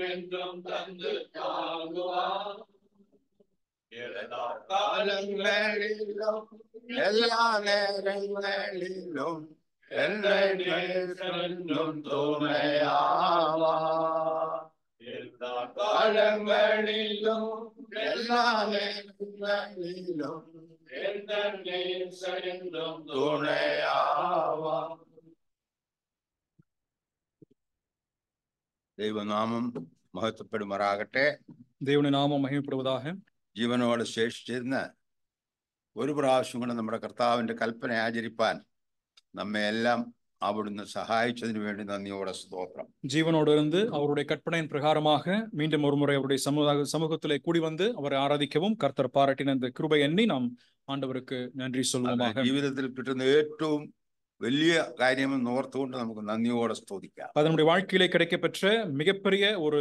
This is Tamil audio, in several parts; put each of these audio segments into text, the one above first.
என்றும் தந்து தாங்குவார். காலங்களிலும் எல்லா நேரங்களிலும் என்னை நேசென்றும் துணையாவார். எல்லா காலங்களிலும் எல்லா நேரங்களிலும் என்னை நேசென்றும் துணையாவார். ദൈവനാമം മഹത്വപ്പെടുമാറാകട്ടെ. ദൈവന്റെ നാമം മഹിമപ്പെടുവதாக. ജീവനോട് ശേഷിച്ചിരുന്ന് ഒരു പ്രാവശ്യം കൂടെ നമ്മുടെ കർത്താവിന്റെ കൽപ്പന ആചരിപ്പാൻ നമ്മെ എല്ലാം അവിടുന്ന് സഹായിച്ചതിന് വേണ്ടി നന്ദിയോടെ സ്തോത്രം. ஜீவனோடு இருந்து அவருடைய கற்பனையின் பிரகாரமாக மீண்டும் ஒரு முறை அவருடைய சமூகத்திலே கூடி வந்து அவரை ஆராதிக்கவும் கர்த்தர் பாராட்டின இந்த கிருபை எண்ணி நாம் ஆண்டவருக்கு நன்றி சொல்வோமாக. ജീവിതത്തിൽ കിട്ടുന്ന ഏറ്റവും വലിയ കാര്യമെന്ന് ഓർത്തുകൊണ്ട് നമുക്ക് നന്ദിയോടെ സ്തുതിക്കാം. நம்முடைய வாழ்க்கையிலே கிடைக்கப்பெற்ற மிகப்பெரிய ஒரு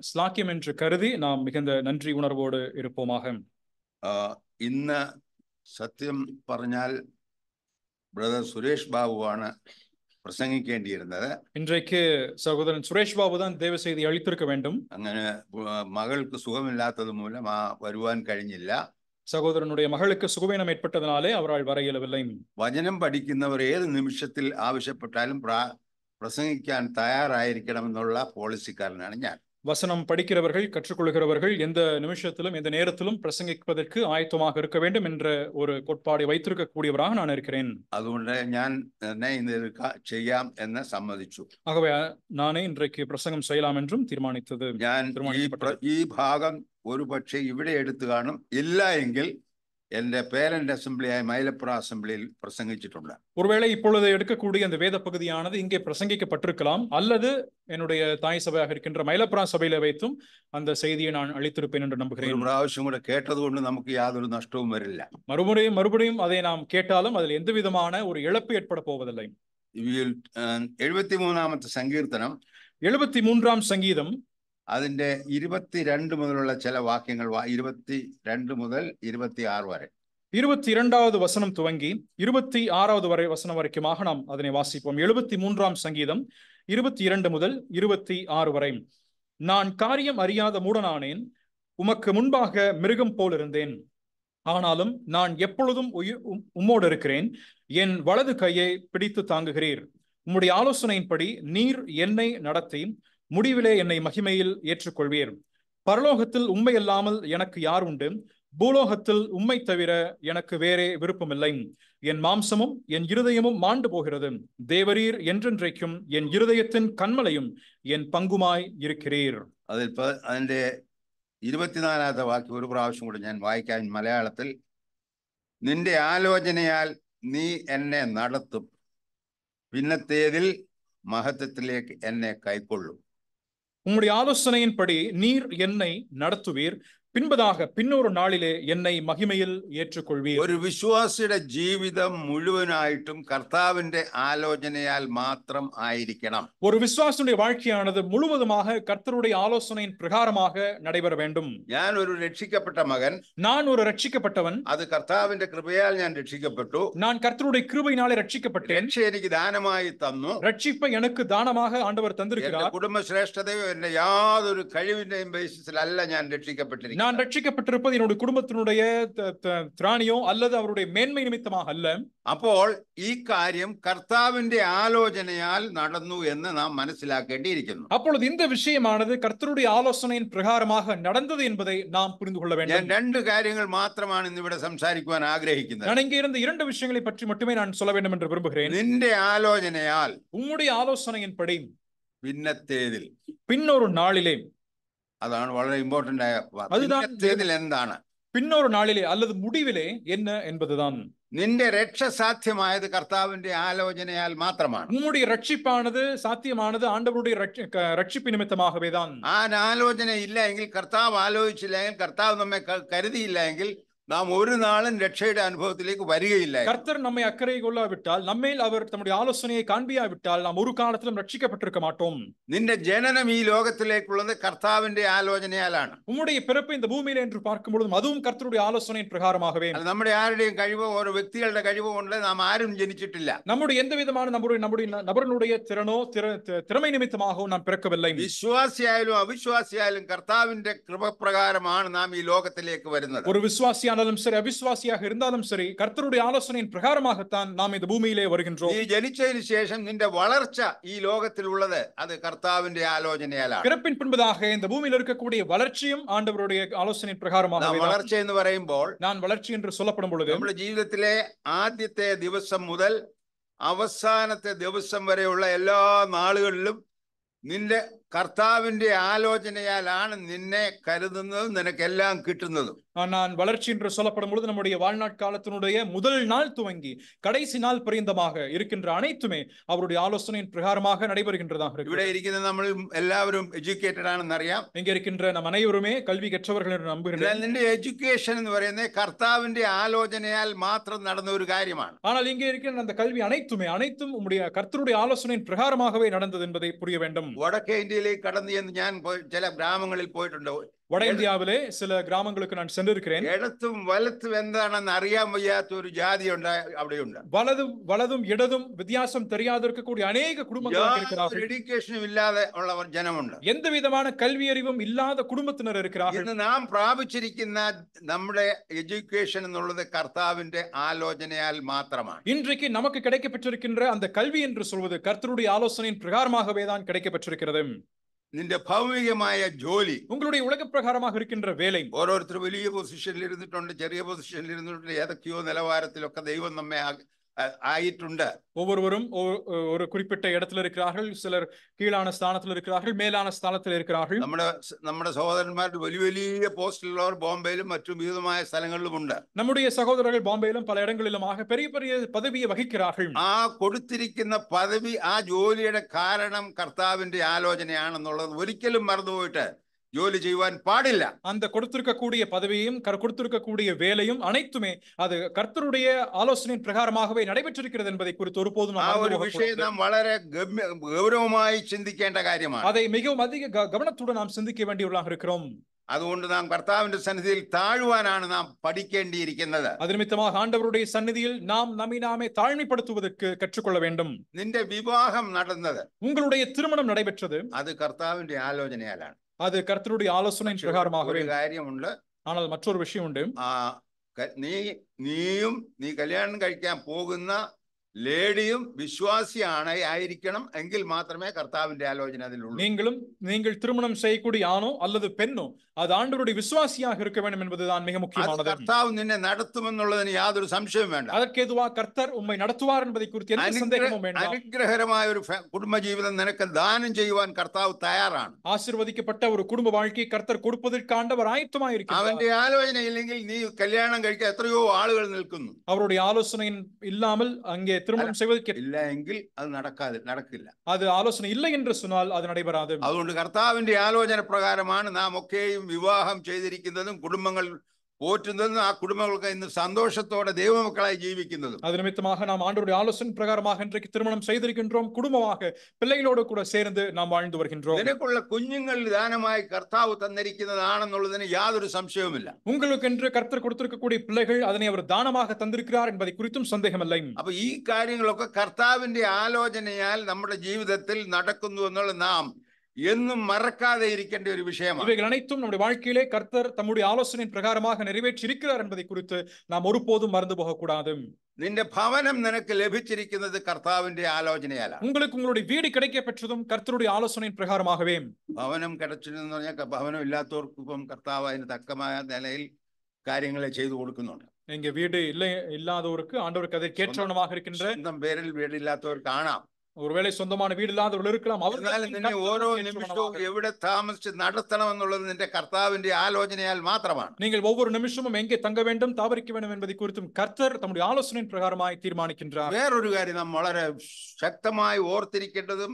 ஸ்லாக்கியம் என்று கருதி நாம் மிகுந்த நன்றி உணர்வோடு இருப்போமாக. ഇന്ന് സത്യം പറഞ്ഞാൽ ബ്രദർ സുരേഷ് ബാബുവാണ് പ്രസംഗിക്കേണ്ടിയിരുന്നത്. இன்றைக்கு சகோதரன் சுரேஷ் பாபு தான் தேவ செய்தி அளித்திருக்க வேண்டும். അങ്ങനെ മകൾക്ക് സുഖമില്ലാത്തത് മൂലം വരുവാൻ കഴിഞ്ഞില്ല. സഹോദരനുடைய മകൾക്ക് സുഖവീനം ഏற்பட்டதனாலே அவரால் வர இயலவில்லை. വചനം പഠിക്കുന്നവർ ഏത് നിമിഷത്തിൽ ആവശ്യപ്പെട്ടാലും പ്രസംഗിക്കാൻ തയ്യാറായിരിക്കണമെന്നുള്ള പോളിസിക്കാരനാണ് ഞാൻ. வசனம் படிக்கிறவர்கள் கற்றுக்கொள்கிறவர்கள் எந்த நிமிஷத்திலும் எந்த நேரத்திலும் பிரசங்கிப்பதற்கு ஆயத்தமாக இருக்க வேண்டும் என்ற ஒரு கோட்பாடை வைத்திருக்கக்கூடியவராக நான் இருக்கிறேன். അതുകൊണ്ട് ഞാൻ ചെയ്യാം എന്ന് സമ്മതിച്ചു. ஆகவே நானே இன்றைக்கு பிரசங்கம் செய்யலாம் என்றும் தீர்மானித்தது. ഞാൻ ഈ ഭാഗം ഒരു പക്ഷേ ഇവിടെ എടുത്തു കാണും, ഇല്ല എങ്കിൽ എന്റെ പേരന്റ് അസംബ്ലിയായ മൈലപ്പുറ അസംബ്ലിയിൽ പ്രസംഗിച്ചിട്ടുണ്ട്. ஒருவேளை இப்பொழுது எடுக்கக்கூடிய அந்த வேத பகுதியானது இங்கே பிரசங்கிக்கப்பட்டிருக்கலாம், அல்லது என்னுடைய தாய் சபையாக இருக்கின்ற மயிலப்புறா சபையில வைத்தும் அந்த செய்தியை நான் அளித்திருப்பேன் என்று நம்புகிறேன். ഒരു പ്രാവശ്യം കൂടെ കേട്ടതുകൊണ്ട് നമുക്ക് യാതൊരു നഷ്ടവും വരില്ല. மறுபடியும் அதை நாம் கேட்டாலும் அதில் எந்த விதமான ஒரு இழப்பு ஏற்பட போவதில்லை. 73ാമത്തെ സങ്കീർത്തനം 73ஆம் சங்கீதம் അതിന്റെ 22 മുതലുള്ള ചില വാക്യങ്ങൾ 22 മുതൽ 26 വരെ 22வது வசனம் துவங்கி 26வது வசனம் வரைக்குமாக நாம் அதனை வாசிப்போம். 73ஆம் சங்கீதம் 22 முதல் 26 வரை. நான் காரியம் அறியாத மூடனானேன், உமக்கு முன்பாக மிருகம் போல் இருந்தேன். ஆனாலும் நான் எப்பொழுதும் உம்மோடு இருக்கிறேன். என் வலது கையை பிடித்து தாங்குகிறீர். உம்முடைய ஆலோசனையின்படி நீர் என்னை நடத்தி முடிவிலே என்னை மகிமையில் ஏற்றுக்கொள்வீர். பரலோகத்தில் உம்மை அல்லாமல் எனக்கு யார் உண்டு? பூலோகத்தில் உம்மை தவிர எனக்கு வேறே விருப்பமில்லை. என் மாம்சமும் என் இருதயமும் மாண்டு போகிறது. தேவரீர் என்றென்றைக்கும் என் இருதயத்தின் கண்மலையும் என் பங்குமாய் இருக்கிறீர். അതിന്റെ 24ാമത്തെ വാക്യം ഒരു പ്രാവശ്യം കൂടി ഞാൻ വായിക്കാൻ. മലയാളത്തിൽ, നിന്റെ ആലോചനയാൽ നീ എന്നെ നടത്തും, പിന്നത്തേതിൽ മഹത്വത്തിലേക്ക് എന്നെ കൈക്കൊള്ളും. உம்முடைய ஆலோசனையின்படி நீர் என்னை நடத்துவீர், பின்பதாக பின்னொரு நாளிலே என்னை மகிமையில் ஏற்றுக்கொள்வீர். ഒരു വിശ്വാസിയുടെ ജീവിതം മുഴുവനായിട്ടും കർത്താവിന്റെ ആലോചനയാൽ മാത്രം ആയിരിക്കണം. ஒரு விசுவாசியுடைய வாழ்க்கையானது முழுவதுமாக கர்த்தருடைய ஆலோசனையின் பிரகாரமாக நடைபெற வேண்டும். ഞാൻ ഒരു രക്ഷിക്കപ്പെട്ട മകൻ, நான் ஒரு ரட்சிக்கப்பட்டவன். അത് കർത്താവിന്റെ കൃപയാൽ ഞാൻ രക്ഷിക്കപ്പെട്ടു. நான் கர்த்தருடைய கிருபையினாலே ரட்சிக்கப்பட்டேன். രക്ഷ എനിക്ക് ദാനമായി തന്നു. ரட்சிப்பை எனக்கு தானமாக ஆண்டவர் தந்திருக்கிறார். എന്റെ കുടുംബ ശ്രേഷ്ഠതയോ എന്റെ യാതൊരു കഴിവിന്റെയും ബേസിസിലല്ല ഞാൻ രക്ഷിക്കപ്പെട്ടിരിക്കുന്നത്. நான் ரட்சிக்கப்பட்டிருப்பது என்னுடைய குடும்பத்தினுடைய திராணியோ அல்லது அவருடைய மேன்மை நிமித்தமாக அல்ல. അപ്പോൾ ഈ കാര്യം കർത്താവിന്റെ ആലോചനയാൽ നടന്നു എന്ന് നാം മനസ്സിലാക്കേണ്ടിയിരിക്കുന്നു. அப்பொழுது இந்த விஷயமானது கர்த்தருடைய ஆலோசனையின் பிரகாரமாக நடந்தது என்பதை நாம் புரிந்து கொள்ள வேண்டும். ഞാൻ രണ്ട് കാര്യങ്ങൾ മാത്രമാണ് ഇന്നിവിടെ സംസാരിക്കുവാൻ ആഗ്രഹിക്കുന്നത്. நான் இங்கே இருந்த இரண்டு விஷயங்களை பற்றி மட்டுமே நான் சொல்ல வேண்டும் என்று விரும்புகிறேன். നിന്റെ ആലോചനയാൽ, உம்முடைய ஆலோசனையின்படி, പിന്നത്തേതിൽ, பின்னொரு நாளிலே. അതാണ് വളരെ ഇമ്പോർട്ടന്റ് ആയ. പിന്നത്തേതിൽ എന്താണ്? பின்னொரு நாளிலே அல்லது முடிவிலே என்ன என்பதுதான். നിന്റെ രക്ഷ സാധ്യമായത് കർത്താവിന്റെ ആലോചനയാൽ മാത്രമാണ്. உம்முடைய ரட்சிப்பானது சாத்தியமானது ஆண்டவருடைய ரட்சிப்பு நிமித்தமாகவே தான். ആ ആലോചന ഇല്ല എങ്കിൽ, കർത്താവ് ആലോചിച്ചില്ല എങ്കിൽ, കർത്താവ് നമ്മെ കരുതിയില്ല എങ്കിൽ നാം ഒരു നാളും രക്ഷയുടെ അനുഭവത്തിലേക്ക് വരികയില്ല. கர்த்தர் நம்மை அக்கறை கொள்ளாவிட்டால், நம்மேல் அவர் தம்முடைய ஆலோசனையை காண்பியாவிட்டால் நாம் ஒரு காலத்திலும் ரட்சிக்கப்பட்டிருக்க மாட்டோம். നിന്റെ ജനനം ഈ ലോകത്തിലേക്കുള്ളത് കർത്താവിന്റെ ആലോചനയാലാണ്. உம்முடைய பிறப்பு இந்த பூமியில என்று பார்க்கும் பொழுதும் அதுவும் கர்த்தருடைய ஆலோசனையின் பிரகாரமாகவே. അത് നമ്മുടെ ആരുടെയും കഴിവോ ഓരോ വ്യക്തികളുടെ കഴിവോ കൊണ്ട് നാം ആരും ജനിച്ചിട്ടില്ല. நம்முடைய எந்த விதமான நம்முடைய நபர்களுடைய திறனோ திறமை நிமித்தமாகவும் நாம் பிறக்கவில்லை. വിശ്വാസിയായാലും അവിശ്വാസിയായാലും കർത്താവിന്റെ കൃപപ്രകാരമാണ് നാം ഈ ലോകത്തിലേക്ക് വരുന്നത്. ஒரு விசுவாசியானாலும் சரி, அவிசுவாசியாக இருந்தாலும் சரி, கர்த்தருடைய ஆலோசனையின் பிரகாரமாகத்தான் நாம் இந்த பூமியிலே வருகின்றோம். നീ ജനിച്ചതിന് ശേഷം നിന്റെ വളർച്ച ഈ ലോകത്തിലുള്ളത് അത് കർത്താവിന്റെ ആലോചനയാലാണ്. பிறப்பின் பின்பதாக இந்த பூமியில் இருக்கக்கூடிய வளர்ச்சியும் ஆண்டவருடைய ஆலோசனையின் பிரகாரமாக. വളർച്ച എന്ന് പറയുമ്പോൾ நான் வளர்ச்சி என்று சொல்லப்படும் பொழுது നമ്മുടെ ജീവിതത്തിലെ ആദ്യത്തെ ദിവസം മുതൽ അവസാനത്തെ ദിവസം വരെയുള്ള എല്ലാ നാളുകളിലും നിന്റെ കർത്താവിന്റെ ആലോചനയാലാണ് നിന്നെ കരുതുന്നതും നിനക്കെല്ലാം കിട്ടുന്നതും. நான் வளர்ச்சி என்று சொல்லப்படும் பொழுது நம்முடைய வாழ்நாள் காலத்தினுடைய முதல் நாள் துவங்கி கடைசி நாள் பரியந்தமாக இருக்கின்ற அனைத்துமே அவருடைய ஆலோசனையின் பிரகாரமாக நடைபெறுகின்றதாக இருக்கு. ഇവിടെ ഇരിക്കുന്ന നമ്മൾ എല്ലാവരും എഡ്യൂക്കേറ്റഡ് ആണെന്ന് അറിയാം. இங்க இருக்கின்ற நம் அனைவருமே கல்வி கற்றவர்கள் என்று நம்புகிறேன். നിന്റെ എഡ്യൂക്കേഷൻ എന്ന് പറയുന്നത് കർത്താവിന്റെ ആലോചനയാൽ മാത്രം നടന്ന ഒരു കാര്യമാണ്. ஆனால் இங்கே இருக்கின்ற அந்த கல்வி அனைத்தும் உம்முடைய கர்த்தருடைய ஆலோசனையின் பிரகாரமாகவே நடந்தது என்பதை புரிய வேண்டும். വടക്കേ ഇന്ത്യയിലേക്ക് കടന്നു ചെന്ന് ഞാൻ ചില ഗ്രാമങ്ങളിൽ പോയിട്ടുണ്ട്. வட இந்தியாவிலே சில கிராமங்களுக்கு நான் சென்றிருக்கிறேன். ഇടത്തും വലത്തും എന്താണെന്ന് അറിയാൻ വയ്യാത്ത ഒരു ജാതി അവിടെയുണ്ട്. வலதும் இடதும் வித்தியாசம் தெரியாத இருக்கக்கூடிய அநேக குடும்பங்கள் இருக்கிறார்கள். എഡ്യൂക്കേഷനും ഇല്ലാതെ ഉള്ള ജനമുണ്ട്. எந்த விதமான கல்வி அறிவும் இல்லாத குடும்பத்தினர் இருக்கிறார்கள். ഇന്ന് നാം പ്രാപിച്ചിരിക്കുന്ന നമ്മുടെ എഡ്യൂക്കേഷൻ എന്നുള്ളത് കർത്താവിന്റെ ആലോചനയാൽ മാത്രമാണ്. இன்றைக்கு நமக்கு கிடைக்கப்பெற்றிருக்கின்ற அந்த கல்வி என்று சொல்வது கர்த்தருடைய ஆலோசனையின் பிரகாரமாகவே தான் கிடைக்கப்பெற்றிருக்கிறது. നിന്റെ ഭൗമികമായ ജോലി, உங்களுடைய உலக பிரகாரமாக இருக்கின்ற வேலை, ഓരോരുത്തർ വലിയ പൊസിഷനിൽ ഇരുന്നിട്ടുണ്ട്, ചെറിയ പൊസിഷനിൽ ഇരുന്നിട്ടുണ്ട്, ഏതൊക്കെയോ നിലവാരത്തിലൊക്കെ ദൈവം നമ്മെ ஆயிட்டுண்டு. ஒவ்வொருவரும் ஒரு குறிப்பிட்ட இடத்துல இருக்கிறார்கள். சிலர் கீழான ஸ்தானத்தில் இருக்கிறார்கள், மேலான ஸ்தானத்தில் இருக்கிறார்கள். നമ്മുടെ സഹോദരന്മാർ വലിയ വലിയ പോസ്റ്റിലുള്ളവർ ബോംബെയിലും മറ്റും വിവിധമായ സ്ഥലങ്ങളിലും ഉണ്ട്. நம்முடைய சகோதரர்கள் பாம்பேயிலும் பல இடங்களிலுமாக பெரிய பெரிய பதவியை வகிக்கிறார்கள். ആ കൊടുത്തിരിക്കുന്ന പദവി, ആ ജോലിയുടെ കാരണം കർത്താവിന്റെ ആലോചനയാണെന്നുള്ളത് ഒരിക്കലും മറന്നുപോയിട്ട് ஜோலி செய்வான் பாடில்ல. அந்த கொடுத்திருக்கக்கூடிய பதவியும் கொடுத்திருக்கக்கூடிய வேலையும் அனைத்துமே அது கர்த்தருடைய ஆலோசனையின் பிரகாரமாகவே நடைபெற்றிருக்கிறது என்பதை குறித்து ஒருபோதும் ஒரு விஷயம் நாம் വളരെ கௌரவமாய் சிந்திക്കേണ്ട കാര്യമാണ്. அதை மிகவும் அதிக கவனத்துடன் நாம் சிந்திக்க வேண்டியவர்களாக இருக்கிறோம். അതുകൊണ്ട് നാം കർത്താവിന്റെ സന്നിധിയിൽ താഴുവാനാണ് നാം പഠിക്കേണ്ടിയിരിക്കുന്നത്. அது நிமித்தமாக ஆண்டவருடைய சந்நிதியில் நாம் நம்மை நாமே தாழ்மைப்படுத்துவதற்கு கற்றுக்கொள்ள வேண்டும். നിന്റെ വിവാഹം നടന്നത്, உங்களுடைய திருமணம் நடைபெற்றது, அது കർത്താവിന്റെ ആലോചനയാലാണ്. அது கர்த்தருடைய ஆலோசனையின் பிரகாரமாகவே. ഒരു കാര്യമുണ്ട്, ஆனால் மற்றொரு விஷயம் உண்டு. നീ കല്യാണം കഴിക്കാൻ പോകുന്ന ലേഡിയും വിശ്വാസിയാണ് ആയിരിക്കണം, എങ്കിൽ മാത്രമേ കർത്താവിന്റെ ആലോചന അതിലുള്ളൂ. நீங்கள் திருமணம் செய்யக்கூடிய ஆணோ அல்லது பெண்ணோ அது ஆண்டவருடைய விசுவாசியாக இருக்க வேண்டும் என்பதுதான் மிக முக்கியமானது. கர்த்தாവ് നിന്നെ നടത്തുമെന്നുള്ളതിന് യാതൊരു സംശയവും വേണ്ട. அதற்கேதுவா கர்த்தர் உம்மை நடத்துவார் என்பதை குறித்து எந்த சந்தேகமும் வேண்டாம். അനുഗ്രഹകരമായ ഒരു കുടുംബജീവിതം നിനക്ക് ദാനം ചെയ്യുവാൻ കർത്താവ് തയ്യാറാണ്. ஆசீர்வதிக்கப்பட்ட ஒரு குடும்ப வாழ்க்கையை கர்த்தர் கொடுப்பதற்கு ஆண்டவர் ஆயத்தமாக இருக்கிறார். അവന്റെ ആലോചന ഇല്ലെങ്കിൽ നീ കല്യാണം കഴിക്കാൻ എത്രയോ ആളുകൾ നിൽക്കുന്നു. அவருடைய ஆலோசனையின் இல்லாமல் அங்கே திருமணம் செய்வதற்கு ഇല്ല എങ്കിൽ അത് നടക്കില്ല. அது ആലോചന இல்லை என்று சொன்னால் அது நடைபெறாது. അതുകൊണ്ട് കർത്താവിന്റെ ആലോചന പ്രകാരമാണ് നാം ഒക്കെയും വിവാഹം ചെയ്തിരിക്കുന്നതും കുടുംബങ്ങൾ போற்றுന്നதும் ആ കുടുംബങ്ങൾക്ക് ഇന്ന് സന്തോഷത്തോടെ ദൈവമക്കളായി ജീവിക്കുന്നതും. அது நிமித்தமாக நாம் ஆண்டவருடைய ஆலோசனை பிரகாரமாக இன்றைக்கு திருமணம் செய்திருக்கின்றோம். குடும்பமாக பிள்ளைகளோடு கூட சேர்ந்து நாம் வாழ்ந்து வருகின்றோம். നിനക്കുള്ള കുഞ്ഞുങ്ങൾ ദാനമായി കർത്താവ് തന്നിരിക്കുന്നതാണെന്നുള്ളതിന് യാതൊരു സംശയവുമില്ല. உங்களுக்கு என்று கர்த்தர் கொடுத்திருக்கக்கூடிய பிள்ளைகள் அதனை அவர் தானமாக தந்திருக்கிறார் என்பதை குறித்தும் சந்தேகமில்லை. അപ്പൊ ഈ കാര്യങ്ങളൊക്കെ കർത്താവിന്റെ ആലോചനയാൽ നമ്മുടെ ജീവിതത്തിൽ നടക്കുന്നു എന്നുള്ള നാം എന്നും മറക്കാതെ ഇരിക്കേണ്ട ഒരു വിഷയമാണ്. இவைகள் அனைத்தும் நம்முடைய வாழ்க்கையிலே கர்த்தர் தம்முடைய ஆலோசனையின் பிரகாரமாக நிறைவேற்றி இருக்கிறார் என்பதை குறித்து நாம் ஒருபோதும் மறந்து போகக்கூடாது. നിന്റെ ഭവനം നിനക്ക് ലഭിച്ചിരിക്കുന്നത് കർത്താവിന്റെ ആലോചനയാലാണ്. உங்களுக்கு உங்களுடைய வீடு கிடைக்கப்பெற்றதும் கர்த்தருடைய ஆலோசனையின் பிரகாரமாகவே. ഭവനം കിടച്ചിരുന്നു പറഞ്ഞാൽ ഭവനം ഇല്ലാത്തവർക്ക് ഇപ്പം കർത്താവ് അതിന് തക്കമായ നിലയിൽ കാര്യങ്ങളെ ചെയ്തു കൊടുക്കുന്നുണ്ട്. இங்க வீடு இல்லாதவருக்கு ஆண்டவருக்கு அதை கேட்டவனமாக இருக்கின்ற സ്വന്തം പേരിൽ വീടില്ലാത്തവർക്ക് കാണാം. ஒருவேளை சொந்தமான வீடு இல்லாதவர்கள் இருக்கலாம். നിന്നെ ഓരോ നിമിഷവും എവിടെ താമസിച്ച് നടത്തണമെന്നുള്ളത് നിന്റെ കർത്താവിന്റെ ആലോചനയാൽ മാത്രമാണ്. நீங்கள் ஒவ்வொரு நிமிஷமும் எங்கே தங்க வேண்டும், தாவரிக்க வேண்டும் என்பதை குறித்தும் கர்த்தர் தம்முடைய ஆலோசனையின் பிரகாரமாய் தீர்மானிக்கின்றார். വേറൊരു കാര്യം നാം വളരെ ശക്തമായി ഓർത്തിരിക്കേണ്ടതും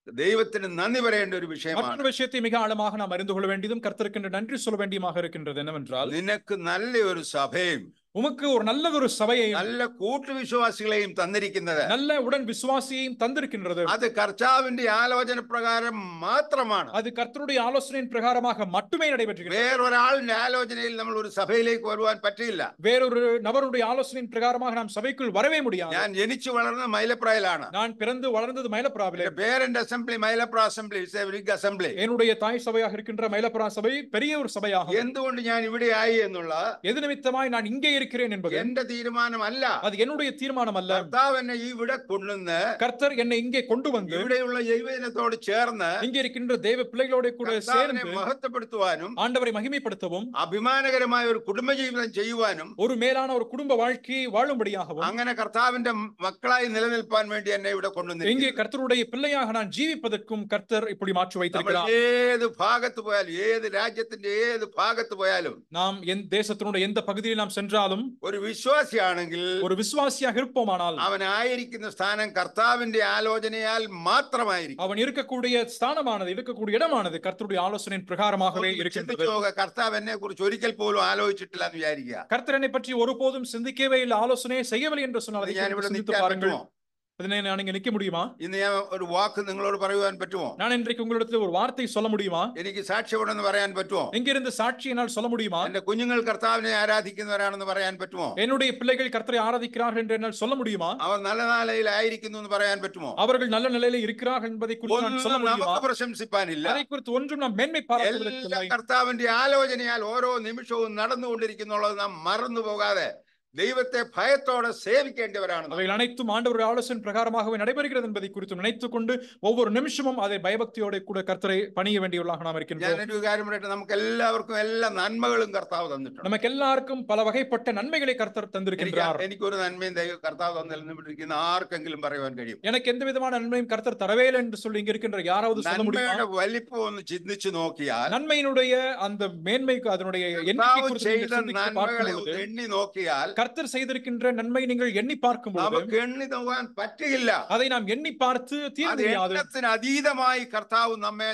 ദൈവത്തിന് നന്ദി പറയേണ്ട ഒരു വിഷയമാണ്. மற்றொரு விஷயத்தை மிக ஆழமாக நாம் அறிந்து கொள்ள வேண்டியதும் கர்த்தருக்கு நன்றி சொல்ல வேண்டியமாக இருக்கின்றது என்னவென்றால், നിനക്ക് നല്ല ഒരു സഭയും உமக்கு ஒரு நல்லதொரு சபையையும் നല്ല കൂട്ടുവിശ്വാസികളെയും തന്നിരിക്കുന്നത് நல்ல உடன் விசுவாசியையும் தந்திருக்கின்றது. അത് കർത്താവിന്റെ ആലോചന പ്രകാരം മാത്രമാണ്. அது கர்த்தருடைய ஆலோசனையின் பிரகாரமாக மட்டுமே நடைபெற்றுகிறது. വേറൊരാളുടെ ആലോചനയിൽ നമ്മൾ ഒരു സഭയിലേക്ക് വരുവാൻ പറ്റില്ല. வேறொரு நபருடைய ஆலோசனையின் பிரகாரமாக நாம் சபைக்குள் வரவே முடியாது. ഞാൻ ജനിച്ചു വളർന്ന മൈലപ്രായിലാണ്. நான் பிறந்து வளர்ந்தது மயிலப்புறாவிலே. Parent assembly Mylapra assembly is a big assembly. என்னுடைய தாய் சபையாக இருக்கின்ற மயிலப்புறா சபை பெரிய ஒரு சபையாகும். എന്തുകൊണ്ട് ഞാൻ ഇവിടെ ആയി എന്നുള്ള எது நிமித்தமாய் நான் இங்கே இருக்கிறேன் என்பது എന്റെ തീരുമാനമല്ല. அது என்னுடைய தீர்மானம் அல்ல. കർത്താവ് എന്നെ ഇവിടെ കൊണ്ടുവന്ന് கர்த்தர் என்னை இங்கே கொண்டு வந்து ഇവിടെയുള്ള ദൈവജനത്തോട് ചേർന്ന് இங்கே இருக்கின்ற தேவ பிள்ளைகளோட கூட சேர்ந்து മഹത്വപ്പെടുത്തുവാനും ஆண்டவரை மகிமைப்படுத்தவும் അഭിമാനകരമായ ഒരു കുടുംബജീവിതം ചെയ്യുവാനും ஒரு மேலான ஒரு குடும்ப வாழ்க்கையை வாழும்படியாகவும் അങ്ങനെ കർത്താവിന്റെ മക്കളായി നിലനിൽപ്പാൻ വേണ്ടി എന്നെ ഇവിടെ കൊണ്ടുവന്നു. இங்கே கர்த்தருடைய பிள்ளையாக நான் ஜீவிப்பதற்கும் கர்த்தர் இப்படி மாற்றி வைத்திருக்கிறார். ഏത് ഭാഗത്ത് പോയാലും, ഏത് രാജ്യത്തിന്റെ ഏത് ഭാഗത്ത് പോയാലും, நாம் எந்த தேசத்தினுடைய எந்த பகுதியில் நாம் சென்றாலும் ഒരു വിശ്വാസിയാണെങ്കിൽ, ஒரு விசுவாசியாக இருப்போமானால் അവനായിരിക്കുന്ന സ്ഥാനം കർത്താവിന്റെ ആലോചനയാൽ മാത്രമായിരിക്കും. அவன் இருக்கக்கூடிய ஸ்தானமானது, இருக்கக்கூடிய இடமானது கர்த்தருடைய ஆலோசனையின் பிரகாரமாகவே இருக்கின்றது. കർത്താവ് എന്നെ കുറിച്ച് ഒരിക്കൽ പോലും ആലോചിച്ചിട്ടില്ല എന്ന് വിചാരിക്കുക. கர்த்தர் என்னை பற்றி ஒருபோதும் சிந்திக்கவே இல்லை, ஆலோசனையை செய்யவில்லை என்று சொன்னால் அதை ഞാൻ ഇവിടെ சிந்தித்து നിൽക്കാൻ பாருங்கள். പറ്റുമോ? അതിനെ நான் இங்க நிக்க முடியுமா? ഇന്ന് ഞാൻ ഒരു വാക്ക് നിങ്ങളോട് പറയുവാൻ പറ്റുമോ? நான் இன்றைக்கு உங்களிடத்தில் ஒரு வார்த்தை சொல்ல முடியுமா? എനിക്ക് സാക്ഷ്യപ്പെടുമെന്ന് പറയാൻ പറ്റുമോ? எங்கிருந்து சாட்சி என்னால் சொல்ல முடியுமா? എന്റെ കുഞ്ഞുങ്ങൾ കർത്താവിനെ ആരാധിക്കുന്നവരാണെന്ന് പറയാൻ പറ്റുമോ? என்னுடைய பிள்ளைகள் கர்த்தரை ஆராதிக்கிறார்கள் என்று என்னால் சொல்ல முடியுமா? അവർ നല്ല നിലയിലായിരിക്കുന്നു എന്ന് പറയാൻ പറ്റുമോ? அவர்கள் நல்ல நிலையில இருக்கிறார்கள் என்பதை குறித்து நான் சொல்ல ഒന്നും முடியுமா? നമുക്ക് പ്രശംസിപ്പാനില്ല. அதை குறித்து ஒன்றும் நாம் மேன்மை பாராட்டுவதற்கு എല്ലാം இல்லை. കർത്താവിന്റെ ആലോചനയാൽ ഓരോ നിമിഷവും നടന്നുകൊണ്ടിരിക്കുന്നുള്ളത് നാം മറന്നു പോകാതെ ദൈവത്തെ ഭയത്തോടെ സേവിക്കേണ്ടവരാണ്. அவைகள் அனைத்தும் ஆண்டவருடைய ஆலோசனை பிரகாரமாகவே நடைபெறுகிறது என்பதை குறித்து நினைத்துக் கொண்டு ஒவ்வொரு நிமிஷமும் அதை பயபக்தியோட கூட கர்த்தரை பணிய வேண்டியவர்களாக நாம் இருக்கின்றோம். ഞാനൊരു കാര്യം പറയട്ടെ, നമുക്ക് എല്ലാവർക്കും എല്ലാ നന്മകളും കർത്താവ് തന്നിട്ടുണ്ട്. நமக்கு எல்லாருக்கும் பல வகைப்பட்ட நன்மைகளை கர்த்தர் தந்திருக்கின்றார். എനിക്കൊരു നന്മയും കർത്താവ് തന്നിരുന്ന ആർക്കെങ്കിലും പറയുവാൻ കഴിയും? எனக்கு எந்த விதமான நன்மையும் கர்த்தர் தரவே இல்லை என்று சொல்லி இங்க இருக்கின்ற யாராவது சொல்ல முடியுமா? നന്മയുടെ വലിപ്പം ഒന്ന് ചിന്തിച്ചു നോക്കിയാൽ, நன்மையினுடைய அந்த மேன்மைக்கு அதனுடைய எண்ணிக்கை குறித்து நீங்கள் சிந்தித்து பார்க்கும்போது, എണ്ണി നോക്കിയാൽ கர்த்தர் செய்திருக்கின்ற நன்மை நீங்கள் எண்ணி பார்க்கும்போது നമുക്ക് എണ്ണി നോക്കാൻ പറ്റില്ല. அதை நாம் எண்ணி பார்த்து தீர முடியாது. എണ്ണത്തിന് അതീതമായി കർത്താവ് നമ്മെ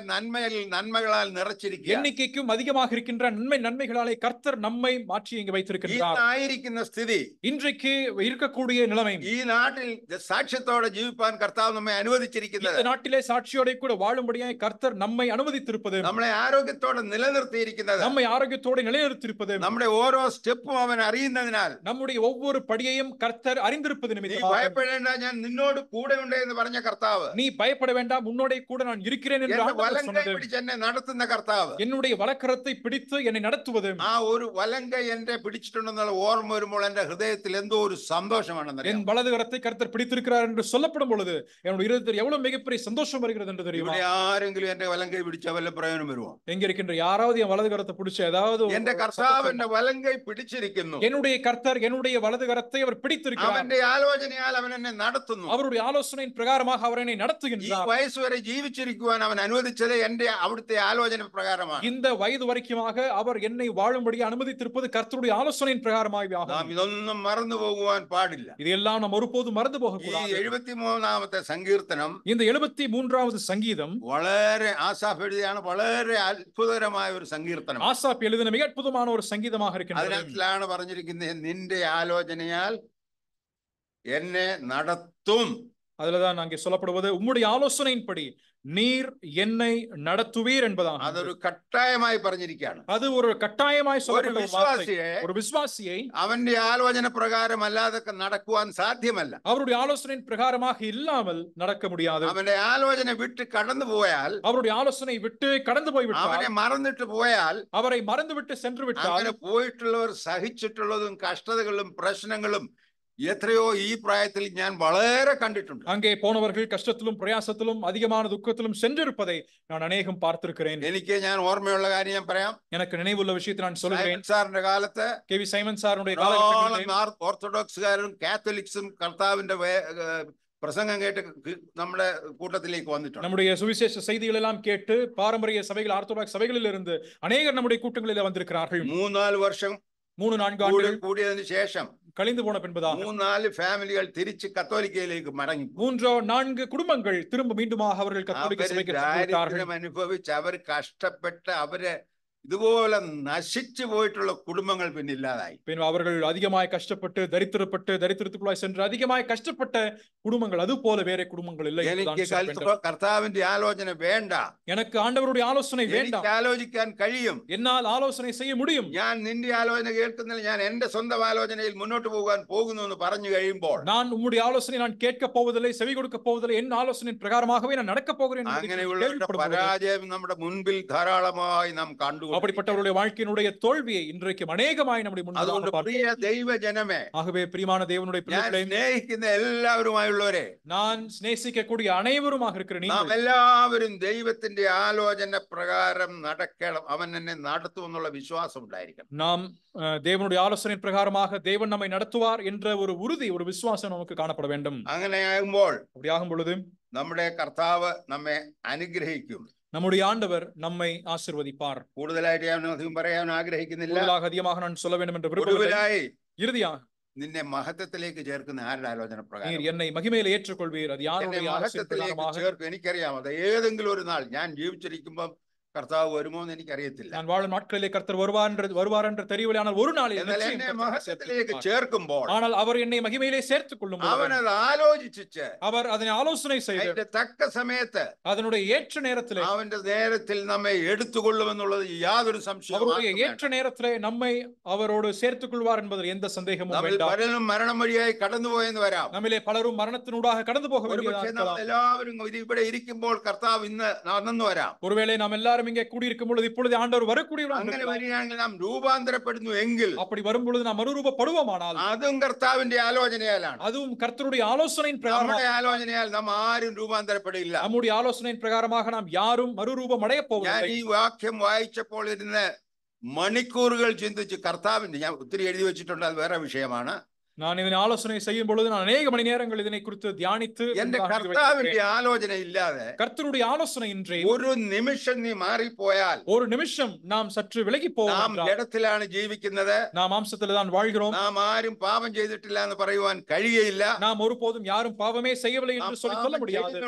നന്മകളാൽ നിറച്ചിരിക്കുക. எண்ணிக்கைக்கும் அதிகமாக இருக்கின்ற நன்மைகளாலே கர்த்தர் நம்மை மாற்றி இங்கு வைத்திருக்கின்றார். ആയിരിക്കുന്ന സ്ഥിതി, இன்றைக்கு இருக்கக்கூடிய நிலைமை, ഈ നാട്ടിൽ സാക്ഷ്യത്തോടെ ജീവിപ്പാൻ കർത്താവ് നമ്മെ അനുവദിച്ചിരിക്കുന്നത്, இந்த நாட்டிலே சாட்சியோட கூட வாழும்படியாய் கர்த்தர் நம்மை அனுமதித்திருப்பது, നമ്മളെ ആരോഗ്യത്തോടെ നിലനിർത്തിയിരിക്കുന്നത്, நம்மை ஆரோக்கியத்தோடு நிலைநிறுத்தியிருப்பது, നമ്മുടെ ഓരോ സ്റ്റെപ്പും അവൻ അറിയുന്നതിനാൽ, நம்முடைய ஒவ்வொரு படியையும் கர்த்தர் அறிந்திருப்பது നീ நிமித்தமாக, ഭയപ്പെടേണ്ട, ഞാൻ നിന്നോട് കൂടെ ഉണ്ട് എന്ന് പറഞ്ഞ കർത്താവ്, நீ பயப்பட வேண்டாம், உன்னோட கூட நான் இருக்கிறேன் என்று എന്റെ ஆண்டவர் വലങ്കൈ சொன்னது, പിടിച്ച് എന്നെ നടത്തുന്ന കർത്താവ്, என்னுடைய வலக்கரத்தை பிடித்து என்னை நடத்துவது, ആ ഒരു വലങ്കൈ എന്റെ പിടിച്ചിട്ടുണ്ടെന്നുള്ള ഓർമ്മ വരുമ്പോൾ എന്റെ ഹൃദയത്തിൽ എന്തോ ഒരു സന്തോഷമാണെന്നറിയാം. என் வலது கரத்தை கர்த்தர் பிடித்திருக்கிறார் என்று சொல்லப்படும் பொழுது என்னுடைய இருதயத்தில் எவ்வளவு மிகப்பெரிய சந்தோஷம் வருகிறது என்று தெரியுமா? ഇവിടെ ആരെങ്കിലും എന്റെ വലങ്കൈ പിടിച്ചാൽ വല്ല പ്രയോജനം വരുമോ? எங்க இருக்கின்ற யாராவது என் வலது கரத்தை பிடிச்ச ஏதாவது എന്റെ കർത്താവ് എന്റെ വലങ്കൈ പിടിച്ചിരിക്കുന്നു. என்னுடைய கர்த்தர் என்னுடைய வலது கரத்தை அவர் பிடித்திருக்கிறார். അവന്റെ ആലോചനയാൽ അവൻ എന്നെ നടത്തുന്നു. அவருடைய ஆலோசனையின் பிரகாரமாக அவர் என்னை ഈ நடத்துகின்றார். വയസ്സ് വരെ ജീവിച്ചിരിക്കുവാൻ അവൻ അനുവദിച്ചത് എന്റെ അവിടുത്തെ ആലോചന പ്രകാരമാണ്. இந்த வயது வரைக்குமாக அவர் என்னை வாழும்படி அனுமதித்திருப்பது கர்த்தருடைய ஆலோசனையின் பிரகாரமாகவே നാം ஆகும். ഇതൊന്നും മറന്നു പോകുവാൻ പാടില്ല. இதையெல்லாம் நாம் ஒருபோதும் மறந்து போக ഈ கூடாது. 73ാമത്തെ സങ്കീർത്തനം, இந்த 73வது சங்கீதம் വളരെ ആസാഫ് എഴുതിയാണ്, വളരെ അത്ഭുതകരമായ ഒരു സങ്കീർത്തനം. ஆசாப் எழுதின மிக அற்புதமான ஒரு சங்கீதமாக இருக்கின்றது. അതിനകത്തിലാണ് പറഞ്ഞിരിക്കുന്നത്, നിന്റെ ആലോചനയാൽ എന്നെ നടത്തും. அதுலதான் அங்கே சொல்லப்படுவது, உம்முடைய ஆலோசனையின்படி நீர் என்னை நடத்துவீர் என்பதாக. അതൊരു കട്ടായമായി പറഞ്ഞിരിക്കുകയാണ്. அது ஒரு கட்டாயமாய் ഒരു சொல்லப்பட்ட ஒரு வார்த்தை. വിശ്വാസിയെ ஒரு விசுவாசியை അവന്റെ ആലോചന പ്രകാരം അല്ലാതെ നടക്കുവാൻ സാധ്യമല്ല. அவருடைய ஆலோசனையின் பிரகாரமாக இல்லாமல் நடக்க முடியாது. അവന്റെ ആലോചന വിട്ട് കടന്നു പോയാൽ, அவருடைய ஆலோசனை விட்டு கடந்து போய்விட்டால், അവനെ മറന്നിട്ട് പോയാൽ, அவரை மறந்துவிட்டு சென்று விட்டால், അങ്ങനെ പോയിട്ടുള്ളവർ സഹിച്ചിട്ടുള്ളതും കഷ്ടതകളും പ്രശ്നങ്ങളും എത്രയോ ഈ പ്രായത്തിൽ ഞാൻ വളരെ കണ്ടിട്ടുണ്ട്. அங்கே போனவர்கள் கஷ்டத்திலும் பிரயாசத்திலும் அதிகமான துக்கத்திலும் சென்றிருப்பதை நான் அநேகம் பார்த்திருக்கிறேன். ഞാൻ ഓർമ്മയുള്ള കാര്യം ഞാൻ പറയാം. எனக்கு நினைவுள்ள விஷயத்தை நான் சொல்கிறேன். സാറിന്റെ കാലത്ത് കെ.വി. സൈമൺ സാറിന്റെ കാലഘട്ടത്തിൽ ഓർത്തഡോക്സുകാരും കാത്തലിക്സും കർത്താവിന്റെ പ്രസംഗം കേട്ട് നമ്മുടെ കൂട്ടത്തിലേക്ക് വന്നിട്ടുണ്ട്. நம்முடைய சுவிசேஷ செய்திகள் எல்லாம் கேட்டு பாரம்பரிய சபைகள், ஆர்த்தடாக்ஸ் சபைகளில் இருந்து அநேகர் நம்முடைய கூட்டங்களில் வந்திருக்கிறார்கள். 3-4 വർഷം 3-4 ஆண்டுகள் കൂടിയതിനു ശേഷം கழிந்து போன பின்பதாக 3-4 ഫാമിലികൾ തിരിച്ച് കത്തോലിക്കയിലേക്ക് മടങ്ങി. 3-4 குடும்பங்கள் திரும்ப மீண்டுமாக அவர்கள் கத்தோலிக்க சபைக்கு சென்றுவிட்டார்கள். ദാരിദ്ര്യം അനുഭവിച്ച് അവർ കഷ്ടപ്പെട്ട് അവര് ഇതുപോലെ നശിച്ചു പോയിട്ടുള്ള കുടുംബങ്ങൾ പിന്നെ ഇല്ലാതായി. பின் அவர்கள் அதிகமாய் கஷ்டப்பட்டு தரித்திரத்துக்குள்ளாய் சென்று அதிகமாய் கஷ்டப்பட்ட குடும்பங்கள் அது போல வேற குடும்பங்கள் இல்லை. എനിക്ക് കർത്താവിന്റെ ആലോചന വേണ്ട, எனக்கு ആண்டവருடைய ஆலோசனை வேண்டாம், എനിക്ക് ആലോചിക്കാൻ കഴിയും, என்னால் ஆலோசனை செய்ய முடியும். ഞാൻ നിന്റെ ആലോചന കേൾക്കുന്നില്ല, ഞാൻ എന്റെ സ്വന്തം ആലോചനയിൽ മുന്നോട്ട് പോകാൻ പോകുന്നു എന്ന് പറഞ്ഞു കഴിയുമ്പോൾ நான் உம்முடைய ஆலோசனை நான் கேட்க போவதில்லை, செவி கொடுக்க போவதில்லை, என் ஆலோசனையின் பிரகாரமாகவே நான் நடக்க போகிறேன். അങ്ങനെയുള്ള പരാജയം നമ്മുടെ മുൻപിൽ ധാരാളമായി നാം കണ്ടു. அப்படிப்பட்டவருடைய வாழ்க்கையினுடைய தோல்வியை இன்றைக்கு அநேகமாய் நம்முடைய முன்பாக பார்க்கிறோம். ദൈവജനമേ, ஆகவே பிரியமான தேவனுடைய பிள்ளைகளே, സ്നേഹിക്കുന്ന എല്ലാവരുമായുള്ളവരെ, நான் நேசிக்கக்கூடிய அனைவருமாக இருக்கிற நீங்கள் നാം എല്ലാവരും ദൈവത്തിന്റെ ആലോചന പ്രകാരം നടക്കണം. അവൻ എന്നെ നടത്തുമെന്നുള്ള വിശ്വാസം ഉണ്ടായിരിക്കണം. நாம் தேவனுடைய ஆலோசனையின் பிரகாரமாக தேவன் நம்மை நடத்துவார் என்ற ஒரு உறுதி, ஒரு விசுவாசம் நமக்கு காணப்பட வேண்டும். അങ്ങനെയാകുമ്പോൾ அப்படியாகும் பொழுது നമ്മുടെ കർത്താവ് നമ്മെ അനുഗ്രഹിക്കും. நம்முடைய ஆண்டவர் நம்மை ஆசீர்வதிப்பார். കൂടുതലായിട്ട് ഞാൻ അധികം പറയാൻ ആഗ്രഹിക്കുന്നില്ല. அதிகமாக நான் சொல்ல வேண்டும் என்று விரும்பவில்லை. இறுதியாக നിന്നെ മഹത്വത്തിലേക്ക് ചേർക്കുന്ന ആരുടെ ആലോചന പ്രകാരം? நீர் என்னை மகிமையில் ஏற்றுக்கொள்வீர். அது யாருடைய മഹത്വത്തിലേക്ക് ചേർക്കും എനിക്കറിയാം. അത് ഏതെങ്കിലും ഒരു നാൾ ഞാൻ ജീവിച്ചിരിക്കുമ്പോൾ കർത്താവ് വരുമോ എന്ന് എനിക്കറിയത്തില്ല. நான் வாழும் நாட்களிலே கர்த்தர் வருவார் என்று தெரியவில்லை. ஆனால் ஒரு நாளில் എന്നെ മഹത്വത്തിലേക്ക് ചേർക്കുമ്പോൾ, ஆனால் அவர் என்னை மகிமையிலே சேர்த்துக் கொள்ளும் അവൻ അത് ആലോചിച്ച് அவர் அதனை ஆலோசனை செய்து അതിന്റെ തക്ക സമയത്ത് அதனுடைய ஏற்ற நேரத்திலே അവന്റെ നേരത്തിൽ നമ്മെ എടുത്തുകൊള്ളുമെന്നുള്ളത് യാതൊരു സംശയവും. அவருடைய ஏற்ற நேரத்திலே நம்மை அவரோடு சேர்த்துக் கொள்வார் என்பதில் எந்த சந்தேகமும் வேண்டாம். പലരും മരണം വഴിയായി കടന്നുപോയെന്ന് വരാം. நம்மിலே பலரும் மரணத்தினூடாக கடந்து போக வேண்டியதாக എല്ലാവരും ഇവിടെ ഇരിക്കുമ്പോൾ കർത്താവ് ഇന്ന് നടന്നു വരാം. ஒருவேளை நாம் எல்லாரும் இங்கே கூடியிருக்கும் பொழுது இப்பொழுது ஆண்டவர் வரக்கூடியவராக അങ്ങനെ വരികയാണെങ്കിൽ നാം രൂപാന്തരപ്പെടുന്നു എങ്കിൽ, அப்படி வரும் பொழுது நாம் மறுரூபப்படுவோமானால் അതും കർത്താവിന്റെ ആലോചനയാലാണ്. அதுவும் கர்த்தருடைய ஆலோசனையின் பிரகாரம். നമ്മുടെ ആലോചനയാൽ നാം ആരും രൂപാന്തരപ്പെടില്ല. நம்முடைய ஆலோசனையின் பிரகாரமாக நாம் யாரும் மறுரூபம் அடைய ഞാൻ போவதில்லை. ഈ വാക്യം വായിച്ചപ്പോൾ ഇരുന്ന് മണിക്കൂറുകൾ ചിന്തിച്ച് കർത്താവിന്റെ, ഞാൻ ഒത്തിരി എഴുതി വെച്ചിട്ടുണ്ട്, അത് വേറെ വിഷയമാണ്. நான் இதனை ஆலோசனை செய்யும் பொழுது நான் அநேக மணி நேரங்கள் இதனை குறித்து தியானித்து എന്റെ കർത്താവിന്റെ ആലോചന ഇല്ലാതെ, கர்த்தருடைய ஆலோசனை இன்றி ഒരു നിമിഷം നീ മാറിപ്പോയാൽ, ஒரு நிமிஷம் நாம் சற்று விலகி போவோம். നാം ജഡത്തിലാണ് ജീവിക്കുന്നത്, நாம் மாம்சத்தில் தான் வாழ்கிறோம், നാം ആരും പാപം ചെയ്തിട്ടില്ല എന്ന് പറയുവാൻ കഴിയുകയില്ല. நாம் ஒருபோதும் யாரும் பாவமே செய்யவில்லை என்று சொல்ல முடியாது.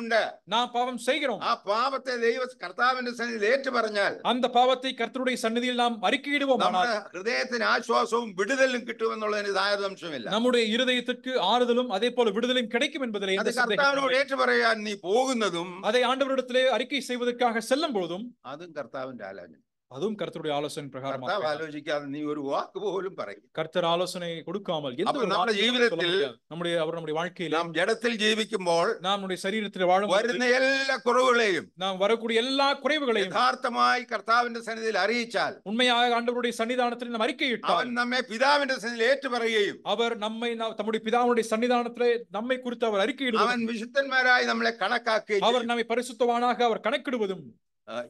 நாம் பாவம் செய்கிறோம். ആ പാപത്തെ കർത്താവിന്റെ സന്നിധിയിൽ ഏറ്റു പറഞ്ഞാൽ, அந்த பாவத்தை கர்த்தருடைய சந்நிதியில் நாம் அறிக்கையிடுவோம். നമ്മുടെ ഹൃദയത്തിന് ആശ്വാസവും വിടുതലും കിട്ടുമെന്നുള്ളതിന് യാതൊരു സംശയമില്ല. நம்முடைய இருதயத்திற்கு ஆறுதலும் அதே போல விடுதலையும் கிடைக்கும் என்பதிலே எந்த சந்தேகமும் இல்லை. ഏറ്റു പറയാൻ നീ പോകുന്നതും, அதை ஆண்டவரிடத்திலே அறிக்கை செய்வதற்காக செல்லும் பொழுதும் അതും കർത്താവിന്റെ ആലോചന. அதுவும் கர்த்தருடைய ஆலோசனை பிரகாரம். കർത്താവ് ആലോചിക്കാതെ നീ ഒരു വാക്ക് പോലും പറയും. கர்த்தர் ஆலோசனை கொடுக்காமல் எந்த ஒரு നമ്മുടെ ജീവിതത്തിൽ, நம்முடைய வாழ்க்கையில் നാം ജഡത്തിൽ ജീവിക്കുമ്പോൾ நம்முடைய சரீரத்தில் வாழும் വരുന്ന എല്ലാ കുറവുകളെയും, நாம் வரக்கூடிய எல்லா குறைவுகளையும் യഥാർത്ഥമായി കർത്താവിന്റെ സന്നിധിയിൽ അറിയിച്ചാൽ, உண்மையாக ஆண்டவருடைய சன்னிதானத்தில் நாம் அறிக்கையிட்டால், അവൻ നമ്മെ പിതാവിന്റെ സന്നിധിയിൽ ഏറ്റുപറയുകയും அவர் நம்மை தம்முடைய பிதாவுடைய சன்னிதானத்திலே நம்மை குறித்து அவர் அறிக்கையிடுவார். അവൻ വിശുദ്ധന്മാരായി നമ്മളെ കണക്കാക്കുകയും அவர் நம்மை பரிசுத்தவானாக அவர் கணக்கிடுவதும்.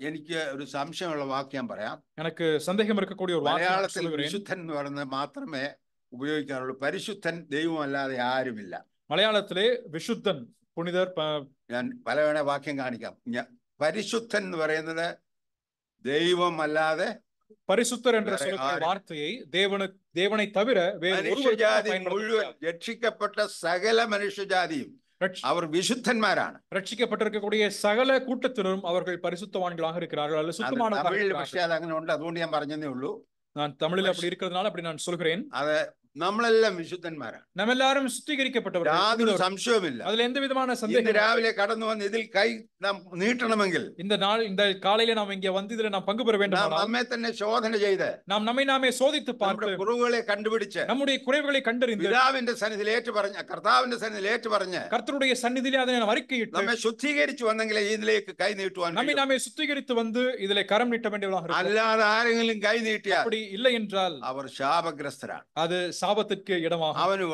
എനിക്ക് ഒരു സംശയമുള്ള വാക്യം പറയാം. எனக்கு சந்தேகம் இருக்கக்கூடிய ஒரு മലയാളത്തിൽ വിശുദ്ധൻ എന്ന് പറയുന്നത് മാത്രമേ ഉപയോഗിക്കാറുള്ളൂ. പരിശുദ്ധൻ ദൈവമല്ലാതെ ആരുമില്ല. മലയാളത്തിലെ വിശുദ്ധൻ പുനിതർ. ഞാൻ പലവേണ വാക്യം കാണിക്കാം. പരിശുദ്ധൻ എന്ന് പറയുന്നത് ദൈവമല്ലാതെ, பரிசுத்தர் என்ற வார்த்தையை தேவனை தவிர മനുഷ്യജാതി മുഴുവൻ, രക്ഷിക്കപ്പെട്ട സകല മനുഷ്യജാതിയും അവർ വിശുദ്ധന്മാരാണ്. ரட்சிக்கப்பட்டிருக்கக்கூடிய சகல கூட்டத்தினரும் அவர்கள் பரிசுத்தவான்களாக இருக்கிறார்கள் அல்லது சுத்தமானவர்கள். പക്ഷേ അത് അങ്ങനെ ഉണ്ട്, അതുകൊണ്ട് ഞാൻ പറഞ്ഞതே ഉള്ളൂ. நான் தமிழில் அப்படி இருக்கிறதுனால அப்படி நான் சொல்கிறேன். അത് നമ്മളെല്ലാം വിശുദ്ധന്മാരാണ്. நம்ம எல்லாரும் சுத்திகரிக்கப்பட்டவர்கள், യാതൊരു സംശയവുമില്ല. அதுல எந்த விதமான சந்தேகம். രാവിലെ കടന്നു വന്ന് ഇതിൽ കൈ നാം നീട്ടണമെങ്കിൽ, இந்த காலையில நாம் இங்கே வந்து ഇതിൽ நாம் பங்கு பெற வேண்டும். നമ്മെ തന്നെ ശോധന ചെയ്ത്, நாம் நம்மை நாமே சோதித்து பார்த்து, കുറവുകളെ കണ്ടുപിടിച്ച്, நம்முடைய குறைவுகளை കണ്ടറിந்து, പിതാവിന്റെ സന്നിധിയിൽ ഏറ്റുപറഞ്ഞ്, കർത്താവിന്റെ സന്നിധിയിൽ ഏറ്റുപറഞ്ഞ്, கர்த்தருடைய சந்நிதியிலே அதை நாம் அறிக்கையிட்டு നമ്മെ ശുദ്ധീകരിച്ചു വന്നെങ്കിലേ ഇതിലേക്ക് കൈ നീട്ടുവാൻ. நம்மை நாமே சுத்திகரித்து வந்து இதிலே கரம் நீட்ட வேண்டியவர்களாக இருக்கிறோம். അല്ലാതെ ആരെങ്കിലും കൈ നീട്ടിയാൽ அப்படி இல்லை என்றால் അവർ ശാപഗ്രസ്തരാണ്. அது சாபத்திற்கு இடமாகும். അവന്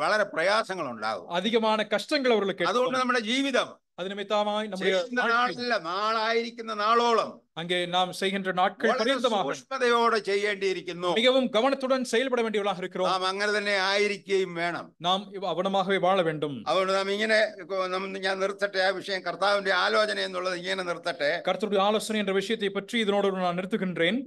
വളരെ പ്രയാസങ്ങൾ ഉണ്ടാകും, அதிகமான கஷ்டங்கள் அவர்களுக்கு. അതുകൊണ്ട് നമ്മുടെ ജീവിതം அது நிமித்தமாய் நம்முடைய നാളായിരിക്കുന്ന നാളോളം அங்கே நாம் செய்கின்ற நாட்கள் பரியந்தமாக സൂക്ഷ്മതയോടെ ചെയ്യേണ്ടിയിരിക്കുന്നു. மிகவும் கவனத்துடன் செயல்பட வேண்டியவர்களாக இருக்கிறோம். നാം അങ്ങനെ തന്നെ ആയിരിക്കുകയും വേണം. நாம் அவனமாகவே வாழ வேண்டும். അതുകൊണ്ട് നാം ഇങ്ങനെ, ഞാൻ നിർത്തട്ടെ ആ വിഷയം, കർത്താവിന്റെ ആലോചന എന്നുള്ളത് ഇങ്ങനെ നിർത്തട്ടെ. கர்த்தருடைய ஆலோசனை என்ற விஷயத்தை பற்றி இதனோடு நான் நிறுத்துகின்றேன்.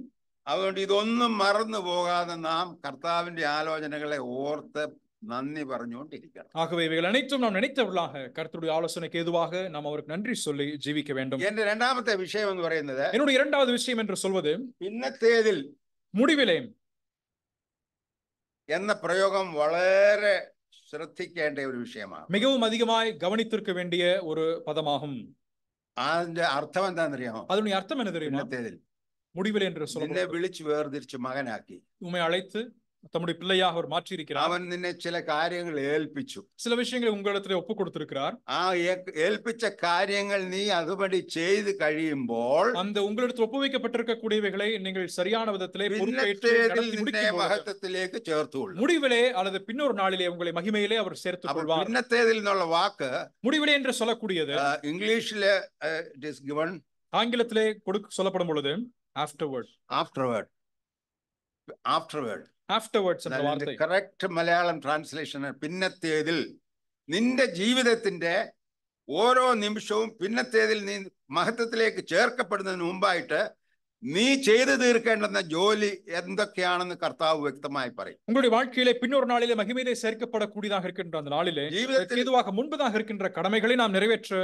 അതുകൊണ്ട് ഇതൊന്നും മറന്നു പോകാതെ നാം കർത്താവിന്റെ ആലോചനകളെ ഓർത്ത് നന്ദി പറഞ്ഞുകൊണ്ടിരിക്കണം. ஆகவே இவைகள் அனைத்தும் நாம் நினைத்தவர்களாக கர்த்தருடைய ஆலோசனைக்கு ஏதுவாக நாம் அவருக்கு நன்றி சொல்லி ஜீவிக்க வேண்டும். എന്റെ രണ്ടാമത്തെ വിഷയം എന്ന് പറയുന്നത് என்னுடைய இரண்டாவது விஷயம் என்று சொல்வது പിന്നത്തേതിൽ முடிவிலே എന്ന പ്രയോഗം വളരെ ശ്രദ്ധിക്കേണ്ട ഒരു വിഷയമാണ്. மிகவும் அதிகமாய் கவனித்திருக்க வேண்டிய ஒரு பதமாகும். അതിന്റെ അർത്ഥം എന്താണെന്നറിയാമോ? அதனுடைய அர்த்தம் என்ன தெரியுமா? പിന്നത്തേതിൽ முடிவிலே என்று നിന്നെ சொல்ல വിളിച്ചു വേർതിരിച്ച് മകനാക്കി உண்மை அழைத்து தம்முடைய பிள்ளையாக அவர் மாற்றி இருக்கிறார். അവൻ നിന്നെ ചില കാര്യങ്ങൾ ഏൽപ്പിച്ചു. சில விஷயங்களை உங்களிடத்திலே ஒப்பு கொடுத்திருக்கிறார். ആ ഏൽപ്പിച്ച കാര്യങ്ങൾ നീ അതുപടി ചെയ്ത് കഴിയുമ്പോൾ அந்த உங்களிடத்தில் ஒப்புவிக்கப்பட்டிருக்கக்கூடியவைகளை நீங்கள் சரியான விதத்திலே பொறுப்பேற்று நடத்தி முடிக்கும் മഹത്വത്തിലേക്ക് ചേർത്തുകൊള്ളും. முடிவிலே அல்லது பின்னொரு நாளிலே உங்களை மகிமையிலே அவர் சேர்த்துக் கொள்வார். പിന്നത്തേതിൽ എന്നുള്ള വാക്ക് முடிவிலே என்று சொல்லக்கூடியது ഇംഗ്ലീഷില് it is given ஆங்கிலத்திலே சொல்லப்படும் பொழுது afterward. afterwards എന്ന വാർത്ത കറക്റ്റ് മലയാളം ട്രാൻസ്ലേഷൻ പിന്നത്തേതിൽ നിന്റെ ജീവിതത്തിന്റെ ഓരോ നിമിഷവും പിന്നത്തേതിൽ നീ മഹത്വത്തിലേക്ക് ചേർക്കപ്പെടുന്നതിന് മുമ്പായിട്ട് നീ ചെയ്തു തീർക്കേണ്ടുന്ന ജോലി എന്തൊക്കെയാണെന്ന് കർത്താവ് വ്യക്തമായി പറയും. உங்களுடைய வாழ்க்கையிலே பின்னொரு நாளிலே மகிமையிலே சேர்க்கப்படக்கூடியதாக இருக்கின்ற அந்த நாளிலே ஏதுவாக முன்பதாக இருக்கின்ற கடமைகளை நாம் நிறைவேற்ற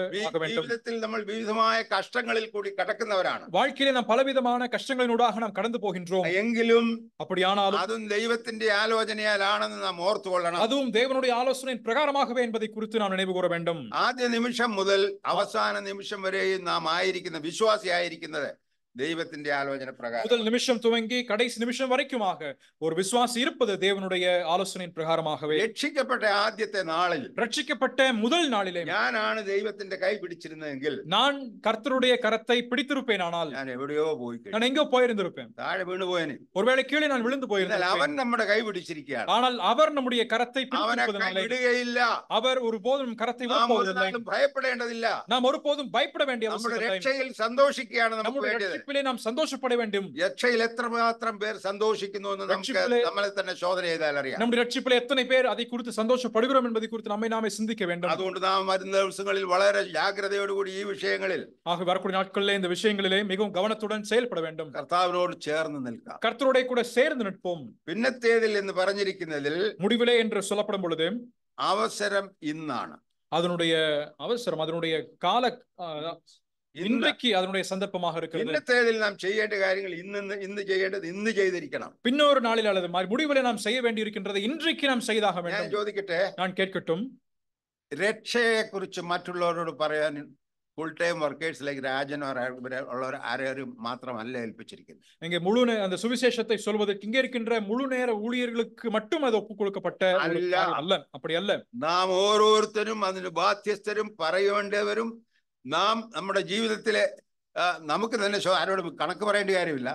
வேண்டும். ജീവിതത്തിൽ നമ്മൾ വിവിധമായ കഷ്ടങ്ങളിൽ കൂടി കടക്കുന്നവരാണ്. வாழ்க்கையிலே நாம் பலவிதமான கஷ்டங்களினூடாக நாம் கடந்து போகின்றோம். എങ്കിലും அப்படியானாலும் അതും ദൈവത്തിന്റെ ആലോചനയാലാണെന്ന് നാം ഓർത്തുകൊള്ളണം. அதுவும் தேவனுடைய ஆலோசனையின் பிரகாரமாகவே என்பதை குறித்து நாம் நினைவு கூற வேண்டும். ആദ്യ നിമിഷം മുതൽ അവസാന നിമിഷം വരെയും നാം ആയിരിക്കുന്ന വിശ്വാസിയായിരിക്കുന്നത് தெய்வத்தின் ஆலோசனை பிரகாரம் முதல் நிமிஷம் துவங்கி கடைசி நிமிஷம் வரைக்குமாக ஒரு விசுவாசி இருப்பது தேவனுடைய ஆலோசனையின் பிரகாரமாகவே. രക്ഷിക്കപ്പെട്ട ആദ്യത്തെ നാളിൽ ரட்சிக்கப்பட்ட முதல் நாளிலே ഞാനാണ് ദൈവത്തിന്റെ കൈ പിടിച്ചിരുന്നതെങ്കിൽ நான் கர்த்தருடைய கரத்தை பிடித்திருப்பேனால் ഞാൻ എവിടെയോ പോയി நான் எங்கோ போயிருந்திருப்பேன். താഴെ വീണു പോയന്. ஒருவேளை கீழே நான் விழுந்து போயிருந்தேன். അവൻ നമ്മുടെ കൈ പിടിച്ചിരിക്കുകയാണ്. ஆனால் அவர் நம்முடைய கரத்தை അവനെ വിടുകയില്ല. அவர் ஒருபோதும் கரத்தை விடப்போவதில்லை. ഭയപ്പെടേണ്ടതില്ല. நாம் ஒருபோதும் பயப்பட வேண்டிய നമ്മുടെ அவசியம் இல்லை. രക്ഷയിൽ സന്തോഷിക്കുകയാണ് നമുക്ക് വേണ്ടത്. நாம் சந்தோஷப்பட வேண்டும். രക്ഷയിൽ എത്രമാത്രം പേർ സന്തോഷിക്കുന്നു എന്ന് നമുക്ക് നമ്മളെ തന്നെ ശോധന ചെയ്താൽ അറിയാം. നമ്മുടെ രക്ഷയിലെ എത്ര പേർ அதை குறித்து சந்தோஷப்படுகிறோம் என்பதை குறித்து நம்மை நாமே சிந்திக்க வேண்டும். അതുകൊണ്ട് നാം വരുന്ന ദിവസങ്ങളിൽ വളരെ ജാഗ്രതയോടുകൂടി ഈ വിഷയങ്ങളിൽ ஆக வரக்கூடிய நாட்களிலே இந்த விஷயங்களிலே மிகவும் கவனத்துடன் செயல்பட வேண்டும். കർത്താവിനോട് ചേർന്ന് നിൽക്കാം. கர்த்தரோட கூட சேர்ந்து நிற்போம். പിന്നത്തേതിൽ എന്ന് പറഞ്ഞിരിക്കുന്നതിൽ முடிவிலே என்று சொல்லப்படும் பொழுது അവസരം ഇന്നാണ്. அதனுடைய அவசரம் அதனுடைய கால இன்றைக்கு அதனுடைய சந்தர்ப்பமாக இருக்கிறது. പിന്നത്തേതിൽ നാം ചെയ്യേണ്ട കാര്യങ്ങൾ ഇന്ന് ചെയ്യേണ്ടത് ഇന്ന് ചെയ്തിരിക്കണം. பின்னொரு நாளில் அல்லது முடிவிலே நாம் செய்ய வேண்டியிருக்கின்றது இன்றைக்கு நாம் செய்தாக வேண்டும். ഞാൻ ചോദിക്കട്ടെ, நான் கேட்கட்டும், രക്ഷയെ കുറിച്ച് മറ്റുള്ളവരോട് പറയാൻ full time workers like Rajan ഉള്ളവർ ആരും മാത്രമല്ല ഏൽപ്പിച്ചിരിക്കുന്നത്. இங்கே அந்த சுவிசேஷத்தை சொல்வதற்கு இங்கே இருக்கின்ற முழு நேர ஊழியர்களுக்கு மட்டும் அது ஒப்புக் கொடுக்கப்பட்ட அல்ல. அப்படி அல்ல. നാം ഓരോരുത്തരും അതിന് ബാധ്യസ്ഥരും പറയേണ്ടവരും നാം നമ്മുടെ ജീവിതത്തിലെ നമുക്ക് തന്നെ ആരോടും കണക്ക് പറയേണ്ട കാര്യമില്ല.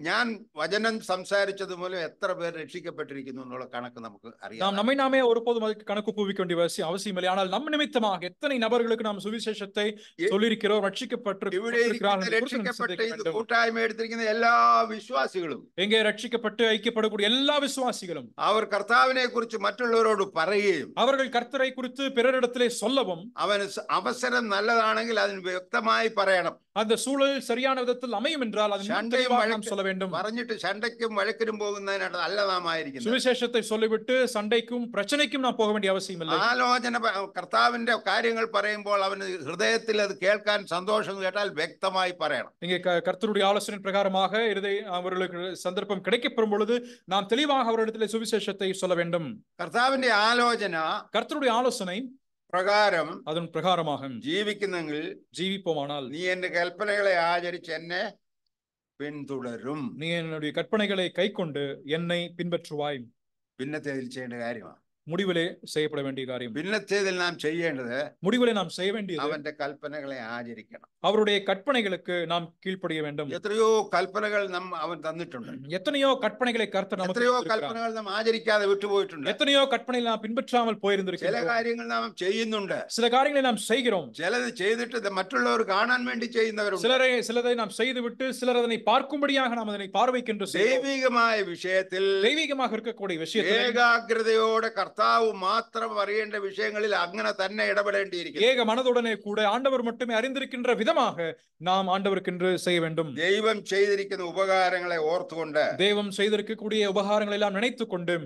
ഞാൻ വചനം സംസാരിച്ചത് മൂലം എത്ര പേർ രക്ഷിക്കപ്പെട്ടിരിക്കുന്നു എന്നുള്ള കണക്ക് നമുക്ക് അറിയാം. நாம் நம்மை நாமே ஒருபோதும் அதுக்கு கணக்கு ஒப்புவிக்க வேண்டிய அவசியம் இல்லை. ஆனால் நம்ம நிமித்தமாக எத்தனை நபர்களுக்கு நாம் சுவிசேஷத்தை சொல்லியிருக்கிறோம், ரட்சிக்கப்பட்டு കൂട്ടായ്മ എടുത്തിരിക്കുന്ന എല്ലാ വിശ്വാസികളും எங்கே ரட்சிக்கப்பட்டு ஐக்கியப்படக்கூடிய எல்லா விசுவாசிகளும் അവർ കർത്താവിനെ കുറിച്ച് മറ്റുള്ളവരോട് പറയുകയും அவர்கள் கர்த்தரை குறித்து பிறரிடத்திலே சொல்லவும் അവന് അവസരം നല്ലതാണെങ്കിൽ അതിന് വ്യക്തമായി പറയണം. அந்த சூழல் சரியான விதத்தில் அமையும் என்றால் அது நாம் சொல்ல வேண்டும். പറഞ്ഞിട്ട് சண்டைக்கும் வழக்கிடும் പോകുന്നതിനാണ് അല്ല നാം ആയിരിക്കുന്നത്. சுவிசேஷத்தை சொல்லிவிட்டு சண்டைக்கும் பிரச்சனைக்கும் நாம் போக வேண்டிய அவசியம் இல்லை. ആലോചന കർത്താവിന്റെ കാര്യങ്ങൾ പറയുമ്പോൾ അവന് ഹൃദയത്തിൽ അത് കേൾക്കാൻ സന്തോഷം കേട്ടാൽ വ്യക്തമായി പറയണം. இங்கே கர்த்தருடைய ஆலோசனை பிரகாரமாக அவர்களுக்கு சந்தர்ப்பம் கிடைக்கப்படும் பொழுது நாம் தெளிவாக அவரிடத்தில் சுவிசேஷத்தை சொல்ல வேண்டும். കർത്താവിന്റെ ആലോചന கர்த்தருடைய ஆலோசனை പ്രകാരം அதன் பிரகாரமாக ജീവിക്കുന്നെങ്കിൽ ஜீவிப்போமானால் നീ എന്റെ കൽപ്പനകളെ ആചരിച്ച് എന്നെ പിന്തുടരും. நீ என்னுடைய கற்பனைகளை கைக்கொண்டு என்னை பின்பற்றுவாய். പിന്നത്തേതിൽ ചെയ്യേണ്ട കാര്യമാണ്. முடிவிலே செய்யப்பட வேண்டிய காரியம். പിന്നത്തേതിൽ നാം ചെയ്യേണ്ടത് முடிவிலே நாம் செய்ய வேண்டியது അവന്റെ കൽപ്പനകളെ ആചരിക്കണം. அவருடைய கற்பனைகளுக்கு நாம் கீழ்ப்படிய வேண்டும். എത്രയോ കൽപ്പനകൾ അവൻ തന്നിട്ടുണ്ട്. எத்தனையோ கற்பனைகளை கர்த்தர் நமக்கு എത്രയോ കൽപ്പനകൾ നാം ആചരിക്കാതെ വിട്ടുപോയിട്ടുണ്ട്. எத்தனையோ கற்பனைகளை நாம் பின்பற்றாமல் போயிருந்திருக்கிறோம். ചില കാര്യങ്ങൾ നാം ചെയ്യുന്നുണ്ട്. சில காரியங்களை நாம் செய்கிறோம். ചിലത് ചെയ്തിട്ട് മറ്റുള്ളവർ കാണാൻ വേണ്ടി ചെയ്യുന്നവരുണ്ട്. சிலதை நாம் செய்துவிட்டு சிலர் அதனை பார்க்கும்படியாக நாம் அதனை பார்வைக்கின்ற ദൈവികമായ വിഷയത്തിൽ தெய்வீகமாக இருக்கக்கூடிய விஷயத்தில் ഏകാഗ്രതയോടെ കർത്താവിനെ കർത്താവ് മാത്രം അറിയേണ്ട വിഷയങ്ങളിൽ അങ്ങനെ തന്നെ ഇടപെടേണ്ടിയിരിക്കുന്നു. ஏக மனதுடனே கூட ஆண்டவர் மட்டுமே அறிந்திருக்கின்ற விதமாக நாம் ஆண்டவருக்கென்று செய்ய வேண்டும். ദൈവം ചെയ്തിരിക്കുന്ന ഉപകാരങ്ങളെ ഓർത്തുകൊണ്ട് தெய்வம் செய்திருக்கக்கூடிய உபகாரங்களை எல்லாம் நினைத்துக் கொண்டு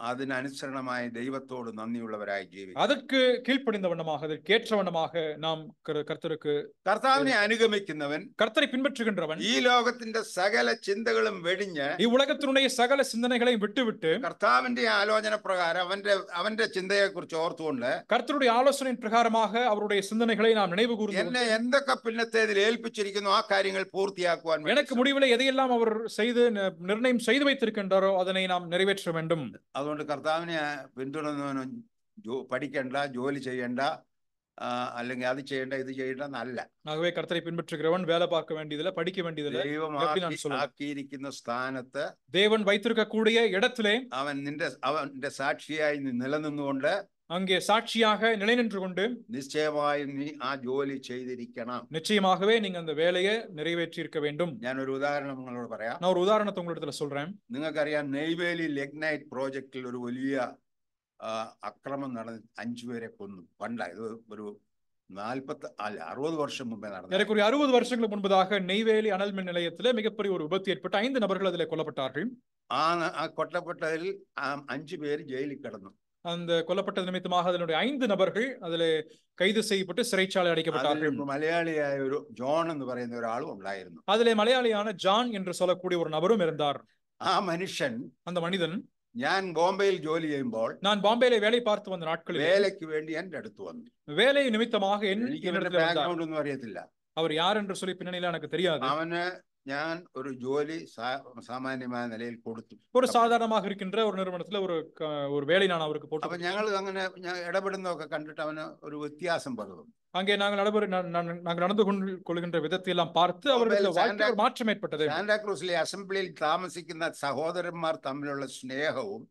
അതിനനുസരണമായി ദൈവത്തോട് നന്ദിയുള്ളവരായി ജീവിക്കും. அதற்கு கீழ்ப்படிந்த வண்ணமாக அதற்கு ஏற்ற வண்ணமாக நாம் கர்த்தருக்கு കർത്താവിനെ അനുഗമിക്കുന്നവൻ கர்த்தரை பின்பற்றுகின்றவன் ഈ ലോകത്തിന്റെ സകല ചിന്തകളും വെടിഞ്ഞ് இவ்வுலகத்தினுடைய சகல சிந்தனைகளையும் விட்டுவிட்டு കർത്താവിന്റെ ആലോചന പ്രകാരം അവന്റെ ചിന്തയെ കുറിച്ച് ഓർത്തുകൊണ്ട് கர்த்தருடைய ஆலோசனையின் பிரகாரமாக அவருடைய சிந்தனைகளை நாம் நினைவு கூர்ந்து എന്നെ എന്തൊക്കെ പിന്നത്തേതിൽ ഏൽപ്പിച്ചിരിക്കുന്നു ആ കാര്യങ്ങൾ പൂർത്തിയാക്കുവാൻ വേണ്ടി எனக்கு முடிவில் எதையெல்லாம் அவர் செய்து நிர்ணயம் செய்து வைத்திருக்கின்றாரோ அதனை நாம் நிறைவேற்ற வேண்டும். അതുകൊണ്ട് കർത്താവിനെ പിന്തുടരുന്നവനും പഠിക്കണ്ട, ജോലി ചെയ്യണ്ട, അല്ലെങ്കിൽ അത് ചെയ്യണ്ട ഇത് ചെയ്യണ്ട എന്നല്ല. ஆகவே கர்த்தரை பின்பற்றுகிறவன் வேலை பார்க்க வேண்டியதில்லை, படிக்க வேண்டியதில்லை. ദൈവം ആക്കിയിരിക്കുന്ന സ്ഥാനത്ത് தேவன் வைத்திருக்கக்கூடிய இடத்திலே അവന്റെ സാക്ഷിയായി നിലനിന്നുകൊണ്ട് அங்கே சாட்சியாக நிலை நின்று கொண்டு നിശ്ചയമായും നീ ആ ജോലി ചെയ്തിരിക്കണം. நிச்சயமாகவே நீங்க அந்த வேலையை நிறைவேற்றி இருக்க வேண்டும். ഞാൻ ഒരു ഉദാഹരണം നിങ്ങളോട് പറയാം. நான் ஒரு உதாரணத்தை உங்களிடத்துல சொல்றேன். നിങ്ങൾക്കറിയാം, നെയ്വേലി ലെഗ്നൈറ്റ് പ്രോജക്റ്റിൽ ഒരു വലിയ അക്രമം നടന്ന് 5 പേരെ കൊന്നു. പണ്ടായത് ഒരു 60 വർഷം മുമ്പേ നടന്നു. ஏறக்குறைய 60 வருஷங்களுக்கு முன்பதாக நெய்வேலி அனல் மின் நிலையத்திலே மிகப்பெரிய ஒரு விபத்து ஏற்பட்டு 5 நபர்கள் அதிலே கொல்லப்பட்டார்கள். ആ കൊല്ലപ്പെട്ടതിൽ 5 പേര് ജയിലിൽ കിടന്നു. அந்த கொல்லப்பட்டது நிமித்தமாக அதனுடைய 5 நபர்கள் அதிலே கைது செய்யப்பட்டு சிறைச்சாலை அடைக்கப்பட்டார்கள். മലയാളിയായ ഒരു ജോൺ എന്ന് പറയുന്ന ഒരാളും ഉണ്ടായിരുന്നു. அதிலே மலையாளியான ஜான் என்று சொல்லக்கூடிய ஒரு நபரும் இருந்தார். ആ മനുഷ്യൻ, அந்த மனிதன், ഞാൻ ബോംബെയിൽ ജോലി ചെയ്യുമ്പോൾ நான் பாம்பேல வேலை பார்த்து வந்த நாட்களில் വേലയ്ക്ക് വേണ്ടി എന്റെ അടുത്ത് വന്നു. வேலை நிமித்தமாக ബാക്ക്ഗ്രൗണ്ട് ഒന്നും അറിയത്തില്ല. அவர் யார் என்று சொல்லி பின்னணியில எனக்கு தெரியாது. അവന് ഞാൻ ഒരു ജോലി സാമാന്യമായ നിലയിൽ കൊടുത്തു. ஒரு சாதாரணமாக இருக்கின்ற ஒரு நிறுவனத்துல ஒரு வேலை நான் அவருக்கு போட்டு. അപ്പൊ ഞങ്ങൾ അങ്ങനെ ഇടപെടുന്നതൊക്കെ കണ്ടിട്ട് അവന് ഒരു വ്യത്യാസം പകർന്നു. அங்கே நாங்கள் நடந்து கொள்கின்ற விதத்தை எல்லாம் பார்த்து அவர்களுக்கு மாற்றம் ஏற்பட்டது. സാന്റാക്രൂസിലെ അസംബ്ലിയിൽ താമസിക്കുന്ന സഹോദരന്മാർ തമ്മിലുള്ള സ്നേഹവും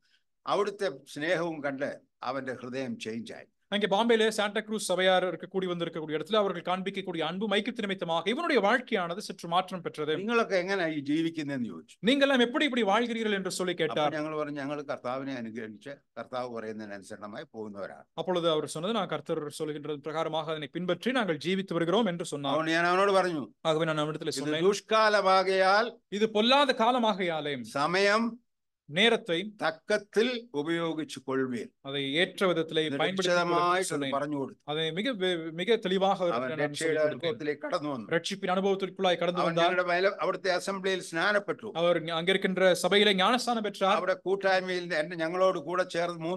അവിടുത്തെ സ്നേഹവും കണ്ട് അവന്റെ ഹൃദയം ചേഞ്ച് ആയി. அங்கே பாம்பேல சாண்டா க்ரூஸ் சபையார் வந்திருக்கக்கூடிய இடத்துல அவர்கள் காண்பிக்கக்கூடிய அன்பு மைக்கத்து நிமித்தமாக இவனுடைய வாழ்க்கையானது சற்று மாற்றம் பெற்றது. നിങ്ങളൊക്കെ എങ്ങനെയായി ജീവിക്കുന്നതെന്ന് ചോദിച്ചു. நீங்கெல்லாம் எப்படி இப்படி வாழ்கிறீர்கள் என்று சொல்லி கேட்டார். ഞങ്ങൾ പറഞ്ഞു, ഞങ്ങൾ കർത്താവിനെ അനുഗ്രഹിച്ച് കർത്താവ് പറയുന്നതിനനുസരണമായി പോകുന്നവരാണ്. அப்பொழுது அவர் சொன்னது, நான் கர்த்தர் சொல்கின்றது பிரகாரமாக அதனை பின்பற்றி நாங்கள் ஜீவித்து வருகிறோம் என்று சொன்னார். ഞാൻ അവനോട് പറഞ്ഞു, ஆகவே நான் அவனிடத்தில் சொன்னேன், ദുഷ്കാലമാകയാൽ, இது பொல்லாத காலமாகையாலே സമയം நேரத்தை தக்கத்தில் உபயோகிச்சு கொள்வீர், அதை ஏற்ற விதத்திலே பயன்படுத்தி அதை மிக மிக தெளிவாக ரட்சிப்பின் அனுபவத்திற்குள்ளாய் கடந்து வந்தார். അവിടുത്തെ അസംബ്ലിയിൽ സ്നാനപ്പെട്ടു. அவர் அங்க இருக்கின்ற சபையிலே ஞானஸ்நானம் பெற்றார். അവിടെ കൂട്ടായ്മയിൽ ഞങ്ങളോട് കൂടെ ചേർന്ന്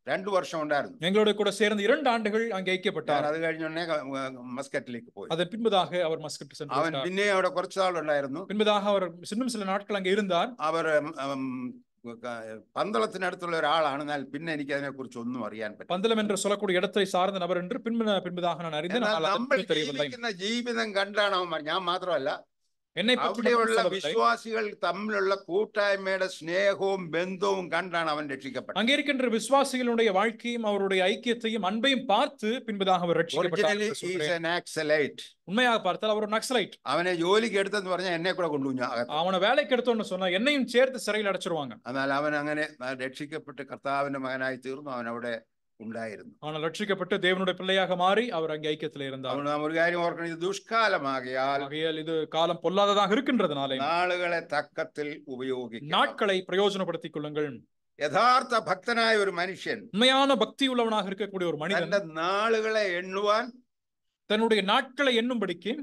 2 വർഷം ഉണ്ടായിരുന്നു. எங்களோட கூட சேர்ந்து 2 ஆண்டுகள் அங்கே ஐக்கியப்பட்டார். അത് കഴിഞ്ഞുടനെ മസ്കറ്റിലേക്ക് പോയി. அதன் பின்பதாக அவர் மஸ்கட் சென்றார். അവൻ പിന്നെ അവിടെ കുറച്ച് നാൾ ഉണ്ടായിരുന്നു. பின்பதாக அவர் இன்னும் சில நாட்கள் அங்கே இருந்தார். അവർ പന്തളത്തിനടുത്തുള്ള ഒരാളാണ്. എന്നാൽ പിന്നെ എനിക്ക് അതിനെ കുറിച്ച് ഒന്നും അറിയാൻ പറ്റില്ല. പന്തളം என்று சொல்லக்கூடிய இடத்தை சார்ந்த நபர் என்று பின்பதாக நான் அறிந்தேன். ജീവിതം കണ്ടാണ് അവൻ. ഞാൻ മാത്രമല്ല, என்னை അവിടെയുള്ള വിശ്വാസികൾ തമ്മിലുള്ള കൂട്ടായ്മയുടെ സ്നേഹവും ബന്ധവും കണ്ടാണ് അവൻ രക്ഷിക്കപ്പെട്ടത്. அங்கே இருக்கின்ற விசுவாசிகளுடைய வாழ்க்கையும் அவருடைய ஐக்கியத்தையும் அன்பையும் பார்த்து பின்பதாக அவர் ரட்சிக்கப்பட்டார். உண்மையாக பார்த்தால் அவர் ஒரு நக்சலைட். അവനെ ജോലിക്ക് എടുത്തെന്ന് പറഞ്ഞാൽ എന്നെ കൂടെ കൊണ്ടുപോയി. அவனை வேலைக்கு எடுத்தோன்னு சொன்னா என்னையும் சேர்த்து சிறையில் அடைச்சிருவாங்க. എന്നാൽ അവൻ അങ്ങനെ രക്ഷിക്കപ്പെട്ട് കർത്താവിന്റെ മകനായി തീർന്നു. അവൻ അവിടെ ഉണ്ടായിരുന്നു. ஆனால் ரட்சிக்கப்பட்டு தேவனுடைய பிள்ளையாக மாறி அவர் அங்கே ஐக்கியத்தில் இருந்தார். ഒരു കാര്യം ഓർക്കണം, ഇത് ദുഷ്കാലമാകയാൽ, இது காலம் பொல்லாததாக இருக்கின்றதனாலே നാളുകളെ തക്കത്തിൽ ഉപയോഗിക്കുക, நாட்களை பிரயோஜனப்படுத்திக் கொள்ளுங்கள். യഥാർത്ഥ ഭക്തനായ ഒരു മനുഷ്യൻ, உண்மையான பக்தி உள்ளவனாக இருக்கக்கூடிய ஒரு மனிதன் തന്റെ നാളുകളെ എണ്ണുവാൻ, தன்னுடைய நாட்களை எண்ணும்படிக்கு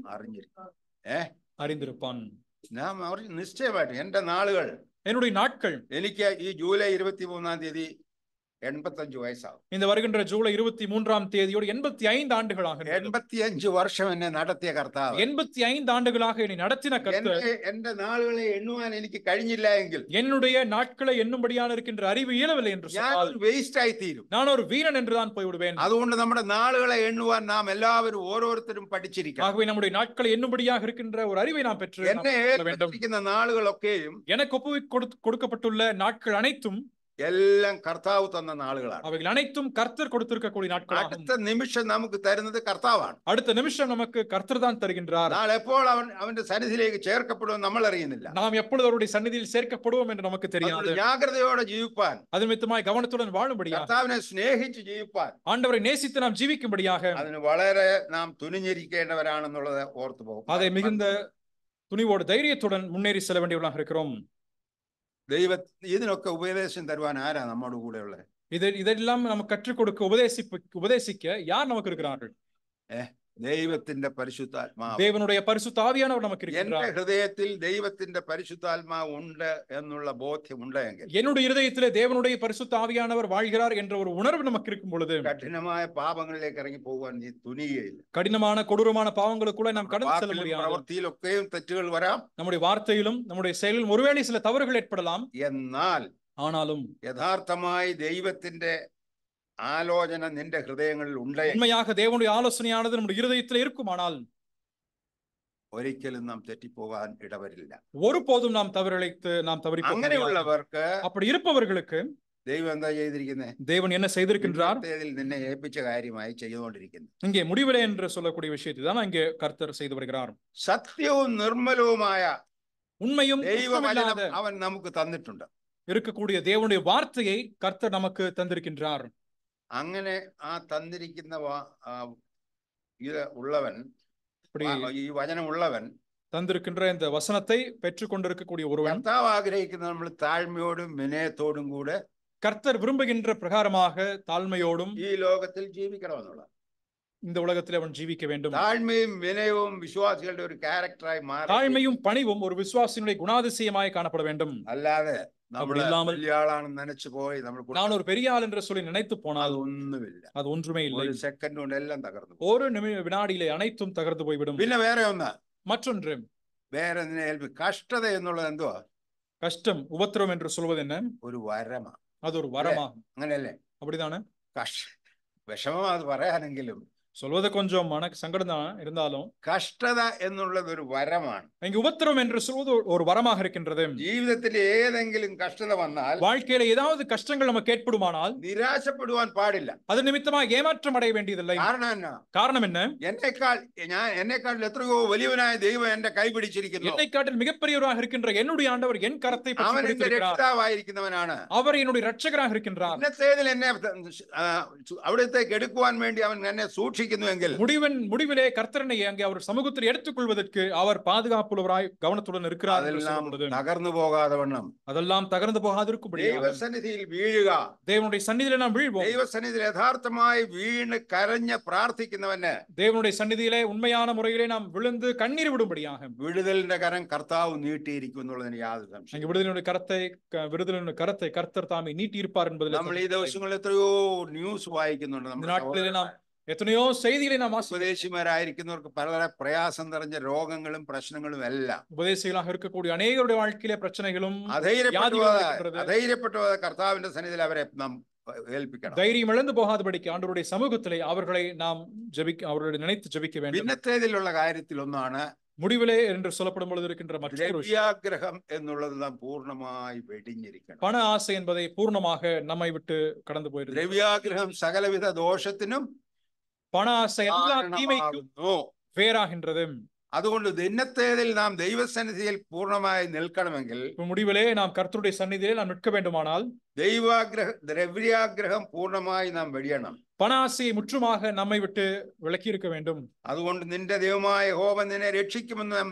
അറിഞ്ഞിരിப்பான். ഞാൻ നിശ്ചയമായിട്ട് എന്റെ നാളുകൾ, என்னுடைய நாட்கள், എനിക്ക് ഈ ജൂലൈ 23-ാം തീയതി 85 വയസ്സാകും. இந்த வருகின்ற ஜூலை 23ஆம் தேதியோடு 85 ஆண்டுகளாக. 85 വർഷം എന്നെ നടത്തിയ കർത്താവ്, 85 ஆண்டுகளாக என்னை நடத்தின கர்த்தர், എന്റെ നാളുകളെ എണ്ണുവാൻ എനിക്ക് കഴിഞ്ഞില്ല എങ്കിൽ, என்னுடைய நாட்களை எண்ணும்படியான இருக்கின்ற அறிவு இயலவில்லை என்று சொன்னால் വേസ്റ്റ് ആയി തീരും. நான் ஒரு வீரன் என்றுதான் போய்விடுவேன். അതുകൊണ്ട് നമ്മുടെ നാളുകളെ എണ്ണുവാൻ നാം എല്ലാവരും ഓരോരുത്തരും പഠിച്ചിരിക്കണം. ஆகவே நம்முடைய நாட்களை எண்ணும்படியாக இருக்கின்ற ஒரு அறிவை நாம் பெற்று എന്നെ ഏൽപ്പിച്ചിരിക്കുന്ന നാളുകളൊക്കെയും, எனக்கு ஒப்புவிக் கொடுக்கப்பட்டுள்ள நாட்கள் அனைத்தும் എല്ലാം കർത്താവ് തന്ന നാളുകളാണ്. அவைகள் அனைத்தும் கர்த்தர் கொடுத்திருக்கக்கூடிய நாட்களாகும். അടുത്ത നിമിഷം നമുക്ക് തരുന്നത് കർത്താവാണ്. அடுத்த நிமிஷம் நமக்கு கர்த்தர் தான் தருகின்றார். നാളെ എപ്പോൾ അവന്റെ സന്നിധിയിലേക്ക് ചേർക്കപ്പെടുമെന്ന് നമ്മൾ അറിയുന്നില്ല. நாம் எப்பொழுது அவருடைய சந்நிதியில் சேர்க்கப்படுவோம் என்று நமக்கு தெரியாது. ജാഗ്രതയോടെ ജീവിപ്പാൻ, அது நிமித்தமாய் கவனத்துடன் வாழும்படியாக, കർത്താവിനെ സ്നേഹിച്ച് ജീവിപ്പാൻ, ஆண்டவரை நேசித்து நாம் ஜீவிக்கும்படியாக അതിന് വളരെ നാം തുനിഞ്ഞിരിക്കേണ്ടവരാണെന്നുള്ളത് ഓർത്തു പോകും. அதை மிகுந்த துணிவோடு தைரியத்துடன் முன்னேறி செல்ல வேண்டியவர்களாக இருக்கிறோம். ഇതിനൊക്കെ ഉപദേശം തരുവാൻ ആരാ നമ്മുടെ കൂടെ ഉള്ളത്? இதெல்லாம் நமக்கு கற்றுக் கொடுக்க உபதேசிக்க யார் நமக்கு இருக்கிறார்கள்? ദൈവത്തിന്റെ പരിശുദ്ധാത്മാവ്, தேவனுடைய பரிசுத்த ஆவியானவர் நமக்கு എന്റെ இருக்கிறார். ഹൃദയത്തിൽ ദൈവത്തിന്റെ പരിശുദ്ധാത്മാവ് ഉണ്ട് എന്നുള്ള ബോധ്യം ഉണ്ടെങ്കിൽ, என்னுடைய இருதயத்திலே தேவனுடைய பரிசுத்த ஆவியானவர் வாழ்கிறார் என்ற ஒரு உணர்வு நமக்கு இருக்கும் பொழுது കഠിനമായ പാപങ്ങളിലേക്ക് ഇറങ്ങി പോകാൻ നീ തുനിയുകയില്ല. கடினமான கொடூரமான பாவங்களுக்குள்ள நாம் கடந்து செல்ல വാക്കിലും முடியாது. പ്രവൃത്തിയിലൊക്കെയും തെറ്റുകൾ വരാം. நம்முடைய வார்த்தையிலும் நம்முடைய செயலிலும் ஒருவேளை சில தவறுகள் ஏற்படலாம். എന്നാൽ ஆனாலும் യഥാർത്ഥമായി ദൈവത്തിന്റെ ആലോചന നിന്റെ ഹൃദയങ്ങളിൽ ഉണ്ടെങ്കിൽ உண்மையாக தேவனுடைய ஆலோசனையானது நம்முடைய இருதயத்தில் இருக்குமானால் ഒരിക്കലും നാം തെറ്റിപ്പോകാൻ ഇടവരില്ല. ஒருபோதும் நாம் தவறிழைத்து நாம் தவறி போக முடியாது. അങ്ങനെയുള്ളവർക്ക് அப்படி இருப்பவர்களுக்கு ദൈവം എന്താ ചെയ്തിരിക്കുന്നത്? தேவன் என்ன செய்திருக்கின்றார்? നിന്നെ ഏൽപ്പിച്ച കാര്യമായി ചെയ്തുകൊണ്ടിരിക്കുന്നു. இங்கே முடிவிலே என்று சொல்லக்கூடிய விஷயத்தை தான் இங்கே கர்த்தர் செய்து வருகிறார். സത്യവും നിർമ്മലവുമായ உண்மையும் ദൈവവചനം അവൻ നമുക്ക് തന്നിട്ടുണ്ട്. இருக்கக்கூடிய தேவனுடைய வார்த்தையை கர்த்தர் நமக்கு தந்திருக்கின்றார். അങ്ങനെ ആ തന്നിരിക്കുന്ന ഇത് ഉള്ളവൻ, ഈ വചനം ഉള്ളവൻ, தந்திருக்கின்ற இந்த வசனத்தை பெற்றுக் கொண்டிருக்கக்கூடிய ஒருவன், കർത്താവ് ആഗ്രഹിക്കുന്ന നമ്മൾ താഴ്മയോടും വിനയത്തോടും കൂടെ கர்த்தர் விரும்புகின்ற பிரகாரமாக தாழ்மையோடும் ഈ ലോകത്തിൽ ജീവിക്കണമെന്നുള്ള, இந்த உலகத்தில் அவன் ஜீவிக்க வேண்டும். താഴ്മയും வினயവും വിശ്വാസികളുടെ ഒരു ക്യാരക്ടറായി മാറി, தாழ்மையும் பணிவும் ஒரு விசுவாசியினுடைய குணாதிசயமாய் காணப்பட வேண்டும். അല്ലാതെ ആളാണെന്ന് നനച്ചു പോയി நான் ஒரு பெரிய ஆள் என்று சொல்லி நினைத்து போனால் ഒന്നുമില്ല, அது ஒன்றுமே இல்லை. ഒരു സെക്കൻഡ് കൊണ്ട് എല്ലാം തകർന്നു, ஒரு வினாடியிலே அனைத்தும் தகர்ந்து போய்விடும். പിന്നെ வேற ഒന്ന്, மற்றொன்று വേറെ കഷ്ടത എന്നുള്ളത് എന്തുവാ? கஷ்டம், உபத்திரம் என்று சொல்வது என்ன? ഒരു വരമാ, அது ஒரு வரமாகும். അങ്ങനെയല്ലേ? அப்படிதானே? വിഷമം അത് പറയാനെങ്കിലും சொல்வது கொஞ்சம் மனக்கு சங்கடம் தான் இருந்தாலும், കഷ്ടത എന്നുള്ളത് ഒരു വരമാണ്. இங்க உபத்திரம் என்று சொல்வது ஒரு வரமாக இருக்கின்றது. ജീവിതത്തിൽ ഏതെങ്കിലും കഷ്ടത വന്നാൽ, வாழ்க்கையில ஏதாவது கஷ்டங்கள் நமக்கு ஏற்படுமானால் നിരാശപ്പെടുവാൻ പാടില്ല. அது நிமித்தமாக ஏமாற்றம் அடைய வேண்டியதில்லை. காரணம் என்ன? എന്നെക്കാൾ എത്രയോ വലിയവനായ ദൈവം എന്റെ കൈ പിടിച്ചിരിക്കുന്നു. என்னை காட்டில் மிகப்பெரியவராக இருக்கின்ற என்னுடைய ஆண்டவர் என் கரத்தை അവൻ എന്റെ രക്ഷിതാവായിരിക്കുന്നവനാണ്. அவர் என்னுடைய രക്ഷകராக இருக்கின்றார். ഇന്നത്തേതിൽ എന്നെ അവിടത്തേക്ക് എടുക്കുവാൻ വേണ്ടി അവൻ എന്നെ സൂക്ഷിക്കുന്നുവെങ്കിൽ, முடிவிலே கர்த்தரனை அங்கே அவர் சமூகத்தில் எடுத்துக்கொள்வதற்கு அவர் பாதுகாப்புள்ளவராய் கவனத்துடன் இருக்கிறார். തകർന്നു പോകാതെ വണ്ണം, அதெல்லாம் தகர்ந்து போகாதிருக்கும்படி ദൈവസന്നിധിയിൽ വീഴുക, தேவனுடைய சந்நிதியிலே நாம் வீழ்வோம். ദൈവസന്നിധിയിൽ യഥാർത്ഥമായി വീണ് കരഞ്ഞ് പ്രാർത്ഥിക്കുന്നവന് தேவனுடைய சந்நிதியிலே உண்மையான முறையிலே நாம் விழுந்து கண்ணீர் விடும்படியாக വിടുതലിന്റെ കരം കർത്താവ് നീട്ടിയിരിക്കും എന്നുള്ളതിന് യാതൊരു സംശയം. விடுதலினுடைய கரத்தை கர்த்தர் தாமே நீட்டி இருப்பார் என்பதில் നമ്മൾ ഈ ദിവസങ്ങളിൽ എത്രയോ ന്യൂസ് വായിക്കുന്നുണ്ട്. நாட்களிலே நாம் എത്രയോ செய்திகளை நாம் ഉപദേശിമാരായിരിക്കുന്നവർക്ക് പല പ്രയാസം നിറഞ്ഞ രോഗങ്ങളും പ്രശ്നങ്ങളും എല്ലാം, ഉപദേശികളാக இருக்கக்கூடிய அநேகருடைய வாழ்க்கையிலே பிரச்சனைகளும் അധൈര്യപ്പെട്ട കർത്താവിന്റെ സന്നിധിയിൽ അവരെ നാം ഏൽപ്പിക്കണം. தைரியம் இழந்து போகாதபடிக்கு ஆண்டவருடைய சமூகத்திலே அவர்களை நாம் அவர்களை நினைத்து ஜெபிக்க வேண்டும். പിന്നത്തേതിലുള്ള കാര്യത്തിൽ ഒന്നാണ് முடிவிலே என்று சொல்லப்படும் பொழுது இருக்கின்ற ദ്രവ്യാഗ്രഹം എന്നുള്ളത് നാം പൂർണ്ണമായി വെടിഞ്ഞിരിക്കണം. பண ஆசை என்பதை பூர்ணமாக நம்மை விட்டு கடந்து போயிருக்கு. ദ്രവ്യാഗ്രഹം സകലവിധ ദോഷത്തിനും பண ஆசை எல்லா தீமைக்கும் வேறாகின்றது. അതുകൊണ്ട് ദിനത്തേതിൽ നാം ദൈവസന്നിധിയിൽ പൂർണ്ണമായി നിൽക്കണമെങ്കിൽ, முடிவிலே நாம் கர்த்தருடைய சந்நிதியிலே நாம் நிற்க வேண்டுமானால் ദ്രവ്യാഗ്രഹം പൂർണ്ണമായി നാം വെടിയണം. பண ஆசையை முற்றுமாக நம்மை விட்டு விலக்கி இருக்க வேண்டும். അതുകൊണ്ട് നിന്റെ ദൈവമായ യഹോവ നിന്നെ രക്ഷിക്കുമെന്ന്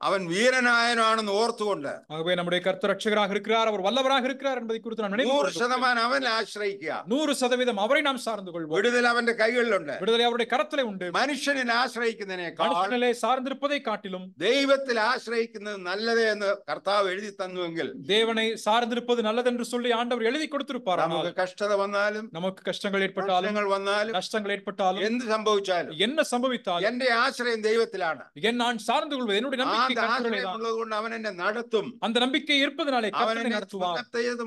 அவன் வீரனாயனானு ஓர்த்துக்கொண்டு, ஆகவே நம்முடைய கர்த்தர் ரட்சகராக இருக்கிறார், அவர் வல்லவராக இருக்கிறார் என்பதை குறித்து நாம் நினைவு 100% அவனை ஆശ്രയിക്കുക. 100% அவரை நாம் சார்ந்து கொள்வோம். விடுதலை அவന്റെ കൈകളിലുണ്ട്. விடுதலை அவருடைய கரத்திலே உண்டு. മനുഷ്യനിൽ ആശ്രയിക്കുന്നതിനേക്കാൾ மனுஷனிலே சார்ந்திருப்பதை காட்டிலும் ദൈവത്തിൽ ആശ്രയിക്കുന്നത് നല്ലത് എന്ന് കർത്താവ് എഴുതി തന്നുവെങ്കിൽ, தேவனை சார்ந்திருப்பது நல்லது என்று சொல்லி ஆண்டவர் எழுதி கொடுத்திருப்பார். നമുക്ക് കഷ്ടത വന്നാലും, நமக்கு கஷ்டங்கள் ஏற்பட்டாலும், நஷ்டங்கள் ஏற்பட்டாலும், എന്ത് സംഭവിച്ചാലും, என்ன സംഭവിத்தாலும் എന്റെ ആശ്രയം ദൈവത്തിലാണ്. நான் சார்ந்து கொள்வது என்னுடைய நம்பிக்கை அந்த நம்பிக்கை இருப்பதனாலே கர்த்தர் நடத்துவார்.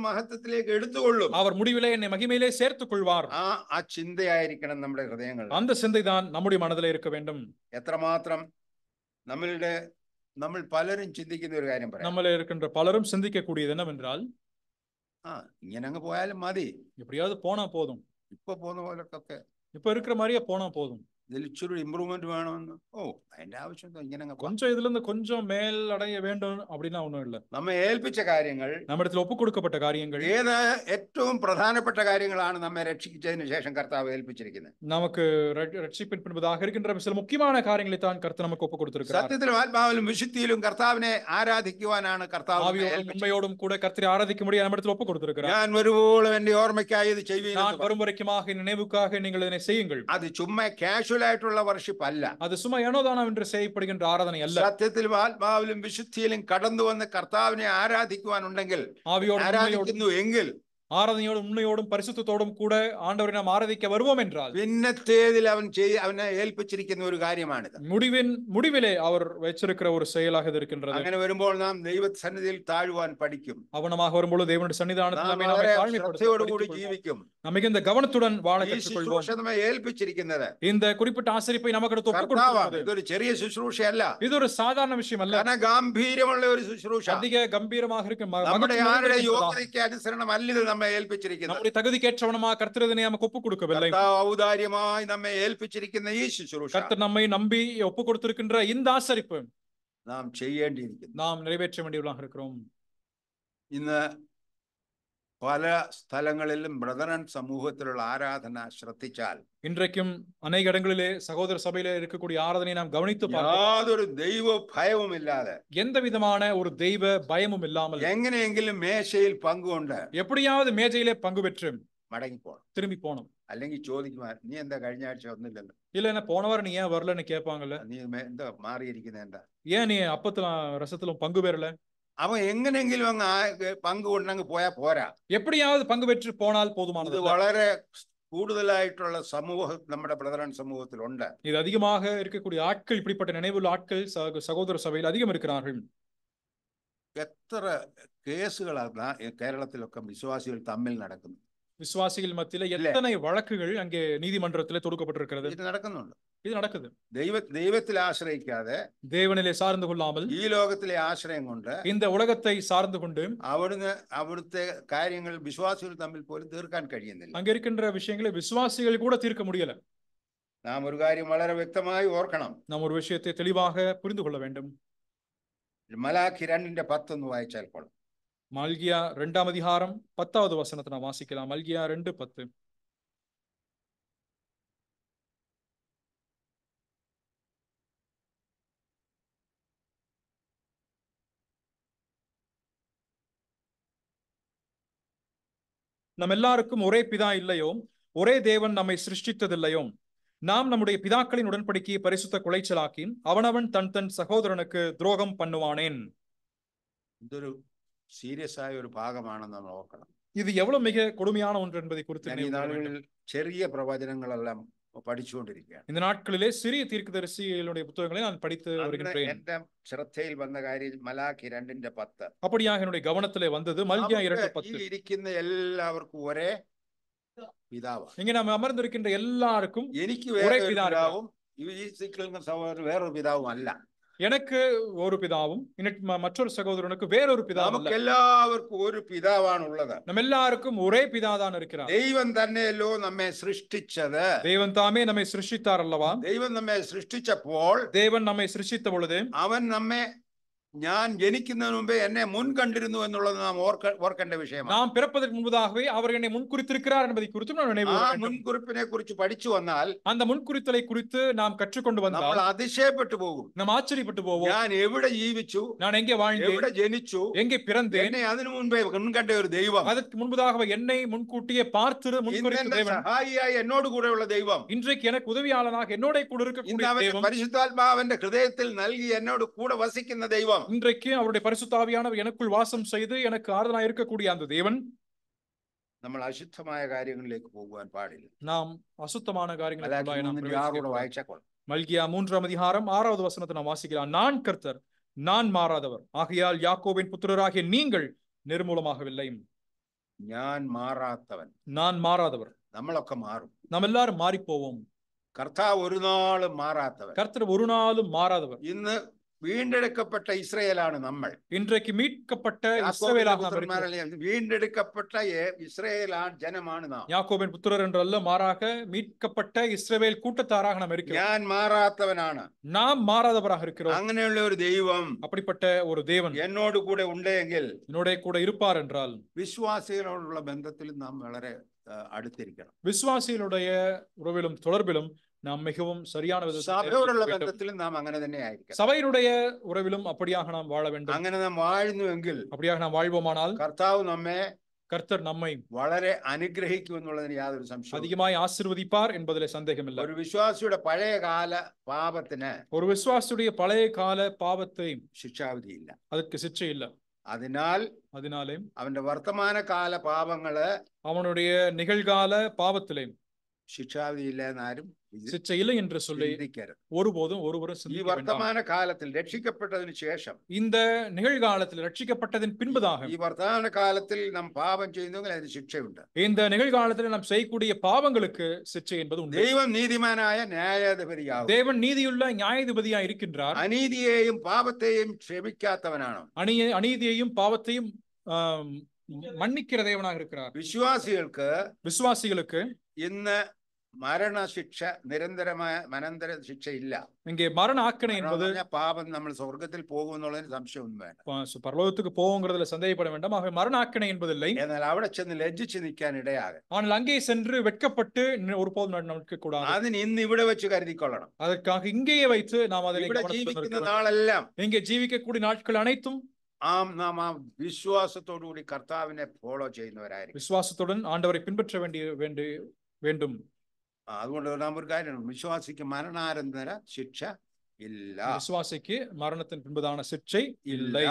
മഹത്വത്തിലേക്ക് എടുത്തുകൊള്ളും. அவர் முடிவிலே என்னை மகிமையிலே சேர்த்துக் கொள்வார். ആ ചിന്തയായിരിക്കണം നമ്മുടെ ഹൃദയങ്ങളിൽ. அந்த சிந்தை தான் நம்முடைய மனதிலே இருக்க வேண்டும். എത്രമാത്രം നമ്മൾ പലരും ചിന്തിക്കുന്ന ഒരു കാര്യം പറയാം. நம்மள இருக்கின்ற பலரும் சிந்திக்கக்கூடியது என்னவென்றால், ഇങ്ങനെ അങ്ങ് പോയാലും മതി, எப்படியாவது போனா போதும், ഇപ്പൊ പോകുന്ന പോലൊക്കെ. இப்ப இருக்கிற மாதிரியே போனா போதும், ഇതിൽ ഇച്ചിരി ഇമ്പ്രൂവ്മെന്റ് വേണമെന്ന് അതിന്റെ ആവശ്യം ഇങ്ങനെ അങ്ങ് கொஞ்சம் இதுல இருந்து கொஞ்சம் மேல் அடைய வேண்டும் அப்படின்னா ஒண்ணும் இல்ல. നമ്മെ ഏൽപ്പിച്ച കാര്യങ്ങൾ, நம்மிடத்தில் ஒப்பு கொடுக்கப்பட்ட காரியங்கள், ഏത് ഏറ്റവും പ്രധാനപ്പെട്ട കാര്യങ്ങളാണ് നമ്മെ രക്ഷിച്ചതിന് ശേഷം കർത്താവ് ഏൽപ്പിച്ചിരിക്കുന്നത്. நமக்கு ரட்சிப்பின் பின்பதாக இருக்கின்ற சில முக்கியமான காரியங்களை தான் கர்த்தர் நமக்கு ஒப்பு கொடுத்திருக்கிறார். സത്യത്തിലും ആത്മാവിലും വിശുദ്ധിയിലും കർത്താവിനെ ആരാധിക്കുവാനാണ് കർത്താവ് ஆவியோடும் உண்மையோடும் கூட கர்த்தரை ஆராதிக்க முடிய நம்மிடத்தில் ஒப்பு கொடுத்திருக்கிறார். ഞാൻ വരുവോളം എന്റെ ഓർമ്മയ്ക്കായി ഇത് ചെയ്യുവീൻ. நான் வரும் வரைக்குமாக நினைவுக்காக நீங்கள் இதனை செய்யுங்கள். അത് ചുമ്മാ കാഷ്വൽ ആയിട്ടുള്ള വർഷിപ്പ് അല്ല, அது சும்மா ஏனோதானம் என்று செய்யப்படுகின்ற ஆராதனை அல்ல. സത്യത്തിലും ആത്മാവിലും വിശുദ്ധിയിലും കടന്നു വന്ന് കർത്താവിനെ ആരാധിക്കുവാനുണ്ടെങ്കിൽ, ஆவியோடும் ആരാധിക്കുന്നു എങ്കിൽ, ஆராதனையோடும் உண்மையோடும் பரிசுத்தத்தோடும் கூட ஆண்டவரை நாம் ஆராதிக்க வருவோம் என்றால், പിന്നത്തേതിൽ അവനെ ഏൽപ്പിച്ചിരിക്കുന്ന ഒരു കാര്യമാണിത്. முடிவிலே அவர் வச்சிருக்கிற ஒரு செயலாக இது இருக்கின்றது. അങ്ങനെ വരുമ്പോൾ നാം ദൈവസന്നിധിയിൽ താഴുവാൻ പഠിക്കും. அவனமாக வரும்போது தேவனுடைய சன்னிதானத்தில் நம்மை ശ്രദ്ധയോടുകൂടി ജീവിക്കും. நாம் மிகுந்த கவனத்துடன் வாழ கற்றுக்கொள்வோம். നമ്മെ ഏൽപ്പിച്ചിരിക്കുന്നത് இந்த குறிப்பிட்ட ஆசரிப்பை நமக்கு ஒப்புக்கொடுக்கிறது. ഇതൊരു ചെറിയ ശുശ്രൂഷയല്ല, இது ஒரு சாதாரண விஷயம் அல்ல, ഗാംഭീര്യമുള്ള ഒരു ശുശ്രൂഷ. அதிக கம்பீரமாக இருக்கும். നമ്മുടെ ആരുടെ യോഗ്യതയ്ക്ക് അനുസരണമല്ല ഇത് നമ്മെ ഏൽപ്പിച്ചിരിക്കുന്നത്. நம்முடைய தகுதிக்கேற்றவனமாக கர்த்தர் இதனை நமக்கு ஒப்பு கொடுக்கவில்லை. ഔദാര്യമായി നമ്മെ ഏൽപ്പിച്ചിരിക്കുന്ന ഈ ശുശ്രൂഷ, கர்த்தர் நம்மை நம்பி ஒப்பு கொடுத்திருக்கின்ற இந்த ஆசரிப்பு നാം ചെയ്യേണ്ടിയിരിക്കുന്നു, நாம் நிறைவேற்ற வேண்டியவர்களாக இருக்கிறோம். ഇന്ന് പല സ്ഥലങ്ങളിലും ബ്രദറൻ സമൂഹത്തിലുള്ള ആരാധന ശ്രദ്ധിച്ചാൽ, இன்றைக்கும் அநேக இடங்களிலே சகோதர சபையிலே இருக்கக்கூடிய ஆராதனை நாம் கவனித்து യാതൊരു ദൈവ ഭയവുമില്ലാതെ, எந்த விதமான ஒரு தெய்வ பயமும் இல்லாமல் എങ്ങനെയെങ്കിലും മേശയിൽ പങ്കുകൊണ്ട് எப்படியாவது மேஜையிலே பங்கு பெற்று മടങ്ങിപ്പോണം. திரும்பி போனோம். അല്ലെങ്കിൽ ചോദിക്കുമാർ, നീ എന്താ കഴിഞ്ഞ ആഴ്ച ഒന്നുമില്ലല്ലോ, இல்ல என்ன போன வாரம் நீ ஏன் வரலன்னு கேட்பாங்கல்ல, നീ എന്താ മാറിയിരിക്കുന്നത്, എന്താ ஏன் நீ அப்பத்திலும் ரசத்திலும் பங்கு பெறல. അവൻ എങ്ങനെയെങ്കിലും അങ്ങ് പങ്കുകൊണ്ടങ്ങ് പോയാൽ പോരാ, எப்படியாவது பங்கு பெற்று போனால் போதுமானது. ഇത് വളരെ കൂടുതലായിട്ടുള്ള സമൂഹം നമ്മുടെ ബ്രദറൻ സമൂഹത്തിലുണ്ട്. இது அதிகமாக இருக்கக்கூடிய ஆட்கள், இப்படிப்பட்ட நினைவுள்ள ஆட்கள் சகோதர சபையில் அதிகம் இருக்கிறார்கள். എത്ര കേസുകളാണ് കേരളത്തിലൊക്കെ വിശ്വാസികൾ തമ്മിൽ നടക്കുന്നത്. விசுவாசிகள் மத்தியில எத்தனை வழக்குகள் அங்கே நீதிமன்றத்தில் தொடுக்கப்பட்டிருக்கிறது. ഇത് നടക്കുന്നുണ്ട്. இது நடக்குது. ദൈവത്തിൽ ആശ്രയിക്കാതെ, தேவனிலே சார்ந்து கொள்ளாமல், ഈ ലോകത്തിലെ ആശ്രയം കൊണ്ട്, இந்த உலகத்தை சார்ந்து கொண்டு അവിടുത്തെ കാര്യങ്ങൾ വിശ്വാസികൾ തമ്മിൽ പോലും തീർക്കാൻ കഴിയുന്നില്ല. அங்க இருக்கின்ற விஷயங்களை விசுவாசிகள் கூட தீர்க்க முடியல. നാം ഒരു കാര്യം വളരെ വ്യക്തമായി ഓർക്കണം. நாம் ஒரு விஷயத்தை தெளிவாக புரிந்து கொள்ள வேண்டும். മലാഖി 2:10 വായിച്ചാൽ കൊള്ളാം. மல்கியா 2ஆம் அதிகாரம் 10வது வசனத்தை நாம் வாசிக்கலாம். மல்கியா 2:10. நம் எல்லாருக்கும் ஒரே பிதா இல்லையோ? ஒரே தேவன் நம்மை சிருஷ்டித்ததில்லையோ? நாம் நம்முடைய பிதாக்களின் உடன்படிக்கையை பரிசுத்த குலைச்சலாக்கி அவனவன் தன் தன் சகோதரனுக்கு துரோகம் பண்ணுவானேன். ഇതൊരു സീരിയസ് ആയ ഒരു ഭാഗമാണെന്ന് നമ്മൾ ഓർക്കണം. இது எவ்வளவு மிக கொடுமையான ஒன்று என்பதை குறித்து ചെറിയ പ്രവചനങ്ങളെല്ലാം പഠിച്ചുകൊണ്ടിരിക്കുകയാണ്. இந்த நாட்களிலே சிறிய தீர்க்கதரிசிகளுடைய புத்தகங்களை நான் படித்து வருகின்றேன். എന്റെ ശ്രദ്ധയിൽ വന്ന കാര്യം മലാഖി 2:10. அப்படியாக என்னுடைய கவனத்திலே வந்தது மல்கியா 2:10. ഇരിക്കുന്ന എല്ലാവർക്കും ഒരേ പിതാവാണ്. இங்க நாம் அமர்ந்திருக்கின்ற எல்லாருக்கும் എനിക്ക് വേറെ പിതാവും ഈ സഹോദരൻ വേറൊരു പിതാവും അല്ല. எனக்கு ஒரு பிதாவும் மற்றொரு சகோதரனுக்கு வேறொரு பிதாவும். നമുക്ക് എല്ലാവർക്കും ഒരു പിതാവാണുള്ളത്. நம்ம எல்லாருக்கும் ஒரே பிதாதான் இருக்கிறார். ദൈവം തന്നെയല്ലോ നമ്മെ സൃഷ്ടിച്ചത്. தேவன் தாமே நம்மை சிருஷ்டித்தார் அல்லவா? ദൈവം നമ്മെ സൃഷ്ടിച്ചപ്പോൾ, தேவன் நம்மை சிருஷ்டித்த பொழுது, അവൻ നമ്മെ, ഞാൻ ജനിക്കുന്നതിന് മുമ്പേ എന്നെ മുൻ കണ്ടിരുന്നു എന്നുള്ളത് നാം ഓർക്കേണ്ട വിഷയമാണ്. நாம் பிறப்பதற்கு முன்பதாகவே அவர் என்னை முன்குறித்திருக்கிறார் என்பதை குறித்து நாம் நினைவு கூற வேண்டும். മുൻകുറിപ്പിനെ കുറിച്ച് പഠിച്ചു വന്നാൽ, அந்த முன்குறித்தலை குறித்து நாம் கற்றுக்கொண்டு வந்தால் നമ്മൾ അതിശയപ്പെട്ടു പോകും. நாம் ஆச்சரியப்பட்டு போவோம். ഞാൻ എവിടെ ജീവിച്ചു, நான் எங்கே வாழ்ந்தேன், എവിടെ ജനിച്ചു, எங்கே பிறந்தேன், എന്നെ അതിനു മുൻപേ മുൻകണ്ട ഒരു ദൈവം, அதற்கு முன்பதாக என்னை முன்கூட்டியே பார்த்து முன்குறித்த தேவன், സഹായിയായി എന്നോട് കൂടെയുള്ള ദൈവം, இன்றைக்கு எனக்கு உதவியாளனாக என்னோட கூட இருக்கக்கூடிய தேவன், പരിശുദ്ധാത്മാവിന്റെ ഹൃദയത്തിൽ നൽകി എന്നോട് കൂടെ വസിക്കുന്ന ദൈവം, இன்றைக்கு அவருடைய பரிசுத்த ஆவியானவர் எனக்குள் வாசம் செய்து எனக்கு ஆறுதலாக இருக்கக்கூடிய அந்த தேவன், നമ്മൾ അശുദ്ധമായ കാര്യങ്ങളിലേക്ക് പോകുവാൻ പാടില്ല. நாம் அசுத்தமான காரியங்களை மல்கியா 3ஆம் அதிகாரம் 6வது வசனத்தை நாம் வாசிக்கலாம். நான் கர்த்தர், நான் மாறாதவர், ஆகையால் யாக்கோபின் புத்திரராகிய நீங்கள் நிர்மூலமாகவில்லை. ഞാൻ മാറാത്തവൻ, நான் மாறாதவர். നമ്മളൊക്കെ മാറും. நாம் எல்லாரும் மாறி போவோம். കർത്താവ് ഒരു നാളും മാറാത്തവൻ. கர்த்தர் ஒரு நாளும் மாறாதவர். ഇന്ന് വീണ്ടെടുക്കപ്പെട്ട ഇസ്രായേലാണ് നമ്മൾ. இன்றைக்கு மீட்கப்பட்ட യാക്കോബിന്റെ இஸ்ரவேலாக நாம் இருக்கிறோம். പുത്രന്മാരല്ല, വീണ്ടെടുക്കപ്പെട്ട ഇസ്രായേലാണ് ജനമാണ് നാം. யாக்கோபின் புத்திரர் என்றல்ல, மாறாக மீட்கப்பட்ட இஸ்ரவேல் கூட்டத்தாராக நாம் இருக்கிறோம். ഞാൻ മാറാത്തവനാണ്. நாம் மாறாதவராக இருக்கிறோம். അങ്ങനെയുള്ള ഒരു ദൈവം அப்படிப்பட்ட ஒரு தேவன் എന്നോട് കൂടെ ഉണ്ടെങ്കിൽ என்னோட கூட இருப்பார் என்றால் വിശ്വാസികളോടുള്ള ബന്ധത്തിൽ നാം വളരെ അടുത്തിരിക്കണം. விசுவாசிகளுடைய உறவிலும் தொடர்பிலும் நாம் மிகவும் சரியான സഭയോടുള്ള ബന്ധത്തിലും നാം അങ്ങനെ തന്നെ ആയിരിക്കണം. சபையினுடைய உறவிலும் அப்படியாக நாம் வாழ வேண்டும். അങ്ങനെ നാം വാഴുന്നുവെങ്കിൽ அப்படியாக நாம் வாழ்வோமானால் കർത്താവ് നമ്മെ கர்த்தர் நம்மை വളരെ അനുഗ്രഹിക്കുമെന്നുള്ളതിന് യാതൊരു സംശയവും. அதிகமாய் ஆசீர்வதிப்பார் என்பதிலே சந்தேகமில்லை. ഒരു വിശ്വാസിയുടെ പഴയ കാല പാപത്തിന് ஒரு விசுவாசியுடைய பழைய கால பாவத்தை ശിക്ഷാവിധിയില്ല. அதற்கு சிற்றை இல்லை. അതിനാலே അവന്റെ വർത്തമാനകാല പാപങ്ങള് அவனுடைய நிகழ்கால பாவத்திலே ശിക്ഷാവിധിയില്ല എന്നാരും சிற்றை இல்லை என்று சொல்லி ஒருபோதும் ஒருவரும் ഈ വർത്തമാന കാലത്തിൽ രക്ഷിക്കപ്പെട്ടതിന് ശേഷം, இந்த நிகழ்காலத்தில் ரட்சிக்கப்பட்டதின் பின்பதாக, ഈ വർത്തമാന കാലത്തിൽ നാം പാപം ചെയ്യുന്നെങ്കിൽ അതിന് ശിക്ഷയുണ്ട്. இந்த நிகழ்காலத்தில் நாம் செய்யக்கூடிய பாவங்களுக்கு சிற்றை என்பது உண்டு. ദൈവം നീതിമാനായ ന്യായാധിപതിയാകും. தேவன் நீதியுள்ள நியாயாதிபதியாய் இருக்கின்றார். അനീതിയെയും പാപത്തെയും ക്ഷമിക്കാത്തവനാണ്. அநீதியையும் பாவத்தையும் மன்னிக்கிற தேவனாக இருக்கிறார். விசுவாசிகளுக்கு ഇന്ന് മരണശിക്ഷ നിരന്തരമായ അനന്തര ശിക്ഷ ഇല്ല. இங்கே மரண ஆக்கணை என்பது പാപം നമ്മൾ സ്വർഗത്തിൽ പോകുമെന്നുള്ളതിന് സംശയമൊന്നും വേണ്ട. பரலோகத்துக்கு போவோங்கிறதுல சந்தேகப்பட வேண்டாம். ஆகவே மரண ஆக்கணை என்பதில்லை. എന്നാൽ അവിടെ ചെന്ന് ലജ്ജിച്ച് നിൽക്കാൻ ഇടയാകും. ஆனால் அங்கே சென்று வெட்கப்பட்டு ஒருபோதும் நிற்க கூடாது. അതിന് ഇന്ന് ഇവിടെ വെച്ച് കരുതിക്കൊള്ളണം. அதற்காக இங்கேயே வைத்து நாம் அதில் ജീവിക്കുന്ന നാളെല്ലാം, இங்கே ஜீவிக்கக்கூடிய நாட்கள் அனைத்தும் നാം ആ വിശ്വാസത്തോടുകൂടി കർത്താവിനെ ഫോളോ ചെയ്യുന്നവരായിരിക്കും. விசுவாசத்துடன் ஆண்டவரை பின்பற்ற வேண்டும். അതുകൊണ്ട് നാം ഒരു കാര്യമാണ്, വിശ്വാസിക്ക് മരണാനന്തര ശിക്ഷ ഇല്ല. വിശ്വാസിക്ക് മരണത്തിന് പിൻപതാണ് ശിക്ഷை இல்லை.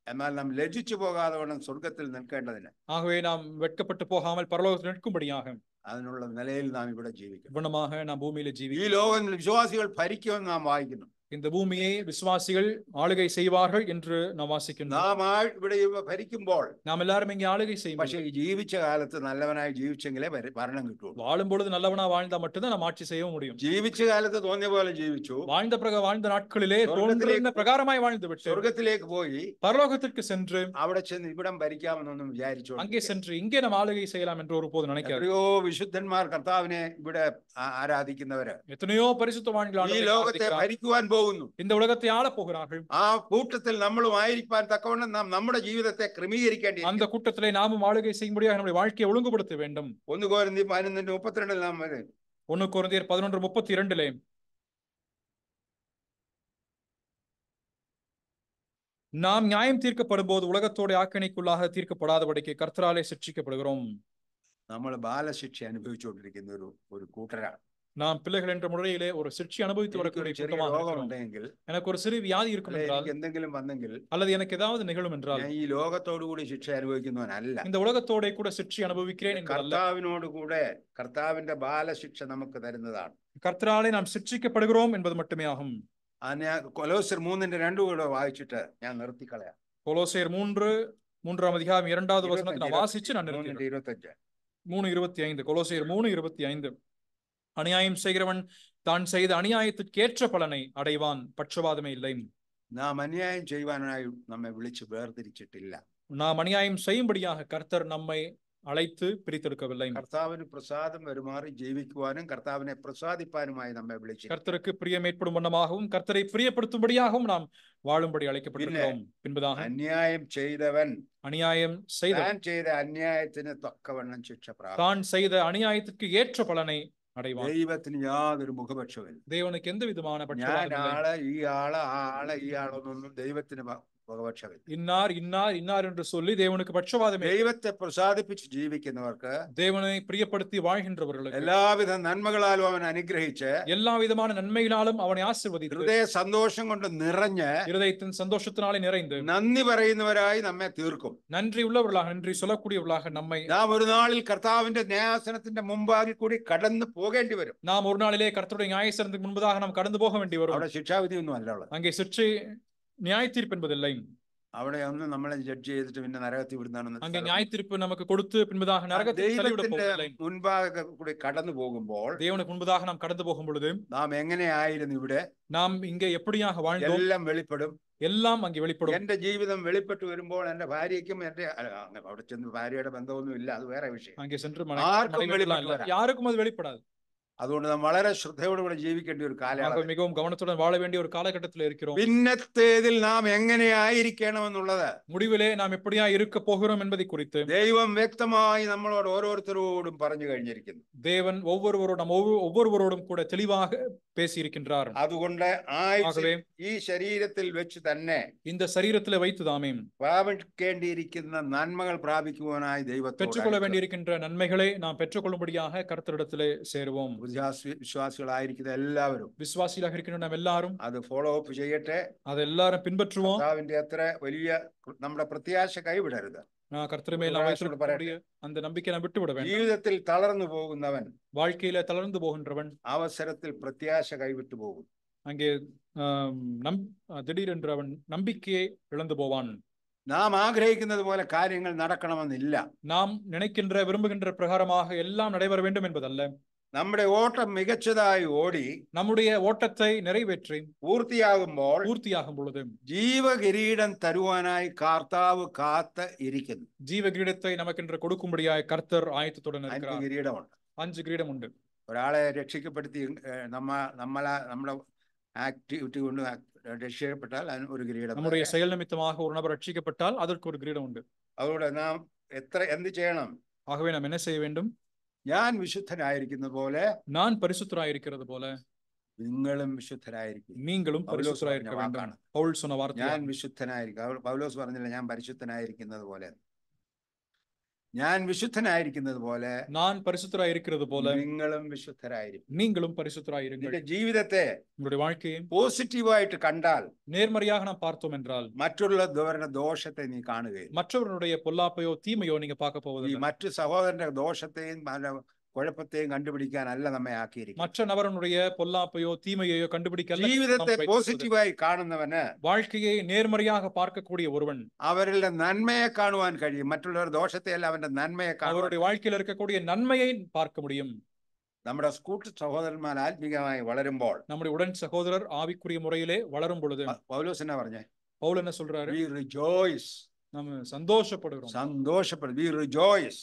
എന്നാൽ നാം ലജ്ജിച്ചു പോകാതെ വേണം സ്വർഗത്തിൽ നിൽക്കേണ്ടതിന്. ஆகவே நாம் வெட்கப்பட்டு போகாமல் பரலோகத்தில் நிற்கும்படியாக അതിനുള്ള നിലയിൽ നാം ഇവിടെ ജീവിക്കും. ഗുണமாக நாம் பூமியிலே ജീവിക്കും. ഈ ലോകത്തിൽ വിശ്വാസികൾ ഭരിക്കുമെന്ന് നാം വായിക്കുന്നു. இந்த பூமியை விசுவாசிகள் ஆளுகை செய்வார்கள் என்று நாம் வாசிக்கின்றோம். നാം ഇവിടെ ഭരിക്കുമ്പോൾ நாம் எல்லாரும் இங்கே ஆளுகை செய்யும். പക്ഷേ ജീവിച്ച കാലത്ത് നല്ലവനായി ജീവിച്ചെങ്കിലേ ഭരണം കിട്ടുള്ളൂ. வாழும் பொழுது நல்லவனா வாழ்ந்தா மட்டும்தான் நாம் ஆட்சி செய்ய முடியும். ജീവിച്ച കാലത്ത് തോന്നിയ പോലെ ജീവിച്ചു, வாழ்ந்த நாட்களிலே தோன்றுന്ന பிரகாரமாய் வாழ்ந்து விட்டு സ്വർഗത്തിലേക്ക് പോയി பரலோகத்திற்கு சென்று അവിടെ ചെന്ന് ഇവിടം ഭരിക്കാമെന്നൊന്നും വിചാരിച്ചു அங்கே சென்று இங்கே நாம் ஆளுகை செய்யலாம் என்று ஒருபோது நினைக்காது. എത്രയോ വിശുദ്ധന്മാർ കർത്താവിനെ ഇവിടെ ആരാധിക്കുന്നവര് எத்தனையோ பரிசுத்தவான்கள் ഈ ലോകത്തെ ഭരിക്കുവാൻ പോകുന്നു. இந்த உலகத்தை ஆள போகிறார்கள். ആ കൂട്ടത്തിൽ നമ്മളും ആയിരിക്കാൻ തക്കവണ്ണം നാം നമ്മുടെ ജീവിതത്തെ ക്രമീകരിക്കേണ്ടി. அந்த கூட்டத்திலே நாமும் ஆளுகை செய்யும்படியாக நம்முடைய வாழ்க்கையை ஒழுங்குபடுத்த வேண்டும். 1 കൊരിന്ത്യർ 11:32 നാം 1 கொரிந்தியர் 11:32 நாம் நியாயம் தீர்க்கப்படும் போது உலகத்தோட ஆக்கணைக்குள்ளாக தீர்க்கப்படாதபடிக்கு கர்த்தராலே சிக்ஷிக்கப்படுகிறோம். നമ്മൾ ബാലശിക്ഷ അനുഭവിച്ചുകൊണ്ടിരിക്കുന്ന ഒരു കൂട്ടരാണ്. நாம் பிள்ளைகள் என்ற முறையிலே ஒரு சிக்ஷை அனுபவித்து வரக்கூடிய எனக்கு ஒரு சிறு வியாதி இருக்கும் என்றால், എന്തെങ്കിലും വന്നെങ്കിൽ, அல்லது எனக்கு ஏதாவது நிகழும் என்றால், ഈ ലോകത്തോടു കൂടി ശിക്ഷ അനുഭവിക്കുന്നവനല്ല, இந்த உலகத்தோட கூட சிக்ஷை அனுபவிக்கிறேன். കർത്താവിനോട് കൂടെ കർത്താവിന്റെ ബാലശിക്ഷ നമുക്ക് തരുന്നതാണ്. கர்த்தராலே நாம் சிக்ஷிக்கப்படுகிறோம் என்பது மட்டுமே ஆகும். കൊലോസ്യർ 3:2 കൂടെ വായിച്ചിട്ട് ഞാൻ നിർത്തിക്കളയാം. கொலோசியர் 3:3 அதிகாரம் 2வது வசனத்தை நான் வாசிச்சு நான் நிறுத்துகிறேன். 3:25 கொலோசியர் 3:25 அநியாயம் செய்கிறவன் தான் செய்த அநியாயத்திற்கு ஏற்ற பலனை அடைவான், பட்சபாதமே இல்லை. നാം അന്യായം ചെയ്യുവാനായി നമ്മെ വിളിച്ച് വേർതിരിച്ചിട്ടില്ല. நாம் அநியாயம் செய்யும்படியாக கர்த்தர் நம்மை அழைத்து பிரித்தெடுக்கவில்லை. കർത്താവിന് പ്രസാദം വരുമാറി ജീവിക്കുവാനും കർത്താവിനെ പ്രസാദിപ്പാനുമായി നമ്മെ വിളിച്ചു. கர்த்தருக்கு பிரியம் ஏற்படும் வண்ணமாகவும் கர்த்தரை பிரியப்படுத்தும்படியாகவும் நாம் வாழும்படி அழைக்கப்பட்டிருக்கிறோம். பின்பதாக അന്യായം ചെയ്തവൻ அநியாயம் ചെയ്ത അന്യായത്തിന് തക്കവണ്ണം ശിക്ഷ പ്രാപിക്കും. தான் செய்த அநியாயத்திற்கு ஏற்ற பலனை அடைவான். ദൈവത്തിന് യാതൊരു മുഖപക്ഷവും. தேவனுக்கு எந்த விதமான ഈ ആളൊന്നും ദൈവത്തിന് മുഖപക്ഷമില്ല. இன்னார் என்று சொல்லி தேவனுக்கு பட்சபாதம். ദൈവത്തെ പ്രസാദിപ്പിച്ച് ജീവിക്കുന്നവർക്ക്, தேவனை பிரியப்படுத்தி வாழ்கின்றவர்களுக்கு എല്ലാവിധ നന്മകളാലും അവൻ അനുഗ്രഹിച്ച്, எல்லா விதமான நன்மைகளாலும் அவனை ஆசீர்வதித்து, ഹൃദയ സന്തോഷം കൊണ്ട് നിറഞ്ഞ്, இருதயத்தின் சந்தோஷத்தினாலே நிறைந்து നന്ദി പറയുന്നവരായി നമ്മെ തീർക്കും. நன்றி உள்ளவர்களாக, நன்றி சொல்லக்கூடியவர்களாக நம்மை നാം ഒരു നാളിൽ കർത്താവിന്റെ ന്യായാസനത്തിന്റെ മുമ്പാകെ കൂടി കടന്നു പോകേണ്ടി വരും. நாம் ஒரு நாளிலே கர்த்தருடைய நியாயாசனத்துக்கு முன்பதாக நாம் கடந்து போக வேண்டி வரும். അവിടെ ശിക്ഷാവിധി ഒന്നും അല്ല. அங்கே சிற்றை நியாய தீர்ப்பு என்பதில்லை. അവിടെ ഒന്നും നമ്മളെ ജഡ്ജ് ചെയ്തിട്ട് പിന്നെ നരകത്തിൽ அங்கே വിടുന്നതാണ്. நியாய தீர்ப்பு நமக்கு கொடுத்து பின்பதாக நரகத்தில் தள்ளிவிட ദൈവത്തിന്റെ போவதில்லை. മുൻപാകെ കൂടി കടന്നു പോകുമ്പോൾ தேவனுக்கு முன்பதாக நாம் கடந்து போகும் பொழுது നാം എങ്ങനെയായിരുന്നു ഇവിടെ நாம் இங்கே எப்படியாக வாழ்ந்தோம் എല്ലാം വെളിപ്പെടും. எல்லாம் அங்கே வெளிப்படும். എന്റെ ജീവിതം വെളിപ്പെട്ട് വരുമ്പോൾ എന്റെ ഭാര്യയ്ക്കും എന്റെ അവിടെ ചെന്ന് ഭാര്യയുടെ ബന്ധമൊന്നും ഇല്ല, അത് വേറെ വിഷയം. அங்கே சென்று ആർക്കും വെളിപ്പെട്ട് വരാം. யாருக்கும் அது வெளிப்படாது. അതുകൊണ്ട് നാം വളരെ ശ്രദ്ധയോടുകൂടെ ജീവിക്കേണ്ട ഒരു കാലയളവ്, மிகவும் கவனத்துடன் வாழ வேண்டிய ஒரு காலகட்டத்தில் இருக்கிறோம். പിന്നത്തേതിൽ നാം എങ്ങനെയായിരിക്കണമെന്നുള്ളത്, முடிவிலே நாம் எப்படியா இருக்க போகிறோம் என்பதை குறித்து ദൈവം വ്യക്തമായി നമ്മളോട് ഓരോരുത്തരോടും പറഞ്ഞു കഴിഞ്ഞിരിക്കുന്നു. தேவன் ஒவ்வொருவரோடும் கூட தெளிவாக பேசி இருக்கின்றார். അതുകൊണ്ട് ഈ ശരീരത്തിൽ വെച്ച് തന്നെ இந்த சரீரத்திலே வைத்து தாமே പ്രാപിക്കേണ്ടിയിരിക്കുന്ന നന്മകൾ പ്രാപിക്കുവാനായി ദൈവത്തോട് பெற்றுக்கொள்ள வேண்டியிருக்கின்ற நன்மைகளை நாம் பெற்றுக்கொள்ளும்படியாக கர்த்தரிடத்திலே சேருவோம். വിശ്വാസികളായിരിക്കുന്ന എല്ലാവരും, விசுவாசிகளாக இருக்கின்ற நாம் எல்லாரும் അത് ഫോളോ അപ്പ് ചെയ്യട്ടെ. அதை எல்லாரும் பின்பற்றுவோம். കർത്താവിന്റെ അത്ര വലിയ നമ്മുടെ പ്രത്യാശ കൈവിടരുത്. கர்த்தர் மேல் நாம் வைத்திருக்கக்கூடிய அந்த நம்பிக்கை நாம் விட்டு விட வேண்டும். ജീവിതത്തിൽ തളർന്നു പോകുന്നവൻ, வாழ்க்கையில தளர்ந்து போகின்றவன் അവസരത്തിൽ പ്രത്യാശ കൈവിട്ടു പോകും. அங்கே திடீரென்று அவன் நம்பிக்கையை இழந்து போவான். നാം ആഗ്രഹിക്കുന്നത് പോലെ കാര്യങ്ങൾ നടക്കണമെന്നില്ല. நாம் நினைக்கின்ற விரும்புகின்ற பிரகாரமாக எல்லாம் நடைபெற வேண்டும் என்பதல்ல. നമ്മുടെ ഓട്ടം മികച്ചതായി ഓടി நம்முடைய ஓட்டத்தை நிறைவேற்றி പൂർത്തിയാകും பொழுது ജീവകിരീടം തരുവാനായി കർത്താവ് കാത്ത് ഇരിക്കുന്നു. ജീവകിരീടத்தை நமக்கென்று கொடுக்கும்படியாய் கர்த்தர் ஆயத்தத்துடன் இருக்கிறார். 5 കിരീടമുണ്ട്. 5 கிரீடம் உண்டு. ഒരാളെ രക്ഷിക്കപ്പെടുത്തി നമ്മുടെ ആക്ടിവിറ്റി കൊണ്ട് രക്ഷിക്കപ്പെട്ടാൽ അതിന് ഒരു കിരീടം. நம்முடைய செயல் நிமித்தமாக ஒரு நபர் ரட்சிக்கப்பட்டால் அதற்கு ஒரு கிரீடம் உண்டு. അതുകൊണ്ട് നാം എന്ത് ചെയ്യണം? ஆகவே நாம் என்ன செய்ய வேண்டும்? ഞാൻ വിശുദ്ധനായിരിക്കുന്നത് പോലെ, நான் பரிசுத்தராயிருக்கிறது போல നിങ്ങളും വിശുദ്ധരായിരിക്കും. நீங்களும் பரிசுத்தராயிருக்க வேண்டும். பவுல் சொன்ன வார்த்தை. ഞാൻ വിശുദ്ധനായിരിക്കും. പൗലോസ് പറഞ്ഞില്ല ഞാൻ പരിശുദ്ധനായിരിക്കുന്നത് പോലെ. ഞാൻ വിശുദ്ധനായിരിക്കുന്നത് പോലെ, நான் பரிசுத்தராயிருக்கிறது போல നിങ്ങളും വിശുദ്ധരായിരിക്കും. நீங்களும் பரிசுத்தராயிருங்கள். നിന്റെ ജീവിതത്തെ உங்களுடைய வாழ்க்கையை പോസിറ്റീവായിട്ട് കണ്ടാൽ, நேர்மறையாக நாம் பார்த்தோம் என்றால், മറ്റുള്ളവരുടെ ദോഷത്തെ നീ കാണുകയില്ല. மற்றவர்களுடைய பொல்லாப்பையோ தீமையோ நீங்க பார்க்க ഈ போவதில்லை. മറ്റു സഹോദരന്റെ ദോഷത്തെയും കുഴപ്പത്തെയും കണ്ടുപിടിക്കാനല്ല നമ്മെ ആക്കിയിരിക്കും. மற்ற நபரனுடைய பொல்லாப்பையோ தீமையோ கண்டுபிடிக்க ജീവിതത്തെ പോസിറ്റീവായി കാണുന്നവന്, வாழ்க்கையை நேர்மறையாக பார்க்கக்கூடிய ஒருவன், അവരുടെ നന്മയെ കാണുവാൻ കഴിയും. മറ്റുള്ളവരുടെ ദോഷത്തെയല്ല അവന്റെ നന്മയെ കാണും. அவருடைய வாழ்க்கையில் இருக்கக்கூடிய நன்மையை பார்க்க முடியும். നമ്മുടെ സ്കൂട്ടർ സഹോദരന്മാർ ആത്മീകമായി വളരുമ്പോൾ, நம்முடைய உடன் சகோதரர் ஆவிக்குரிய முறையிலே வளரும் பொழுது, പൗലോസ് എന്നാ പറഞ്ഞേ? பவுல் என்ன சொல்றாரு? We rejoice. நம்ம சந்தோஷப்படுகிறோம்.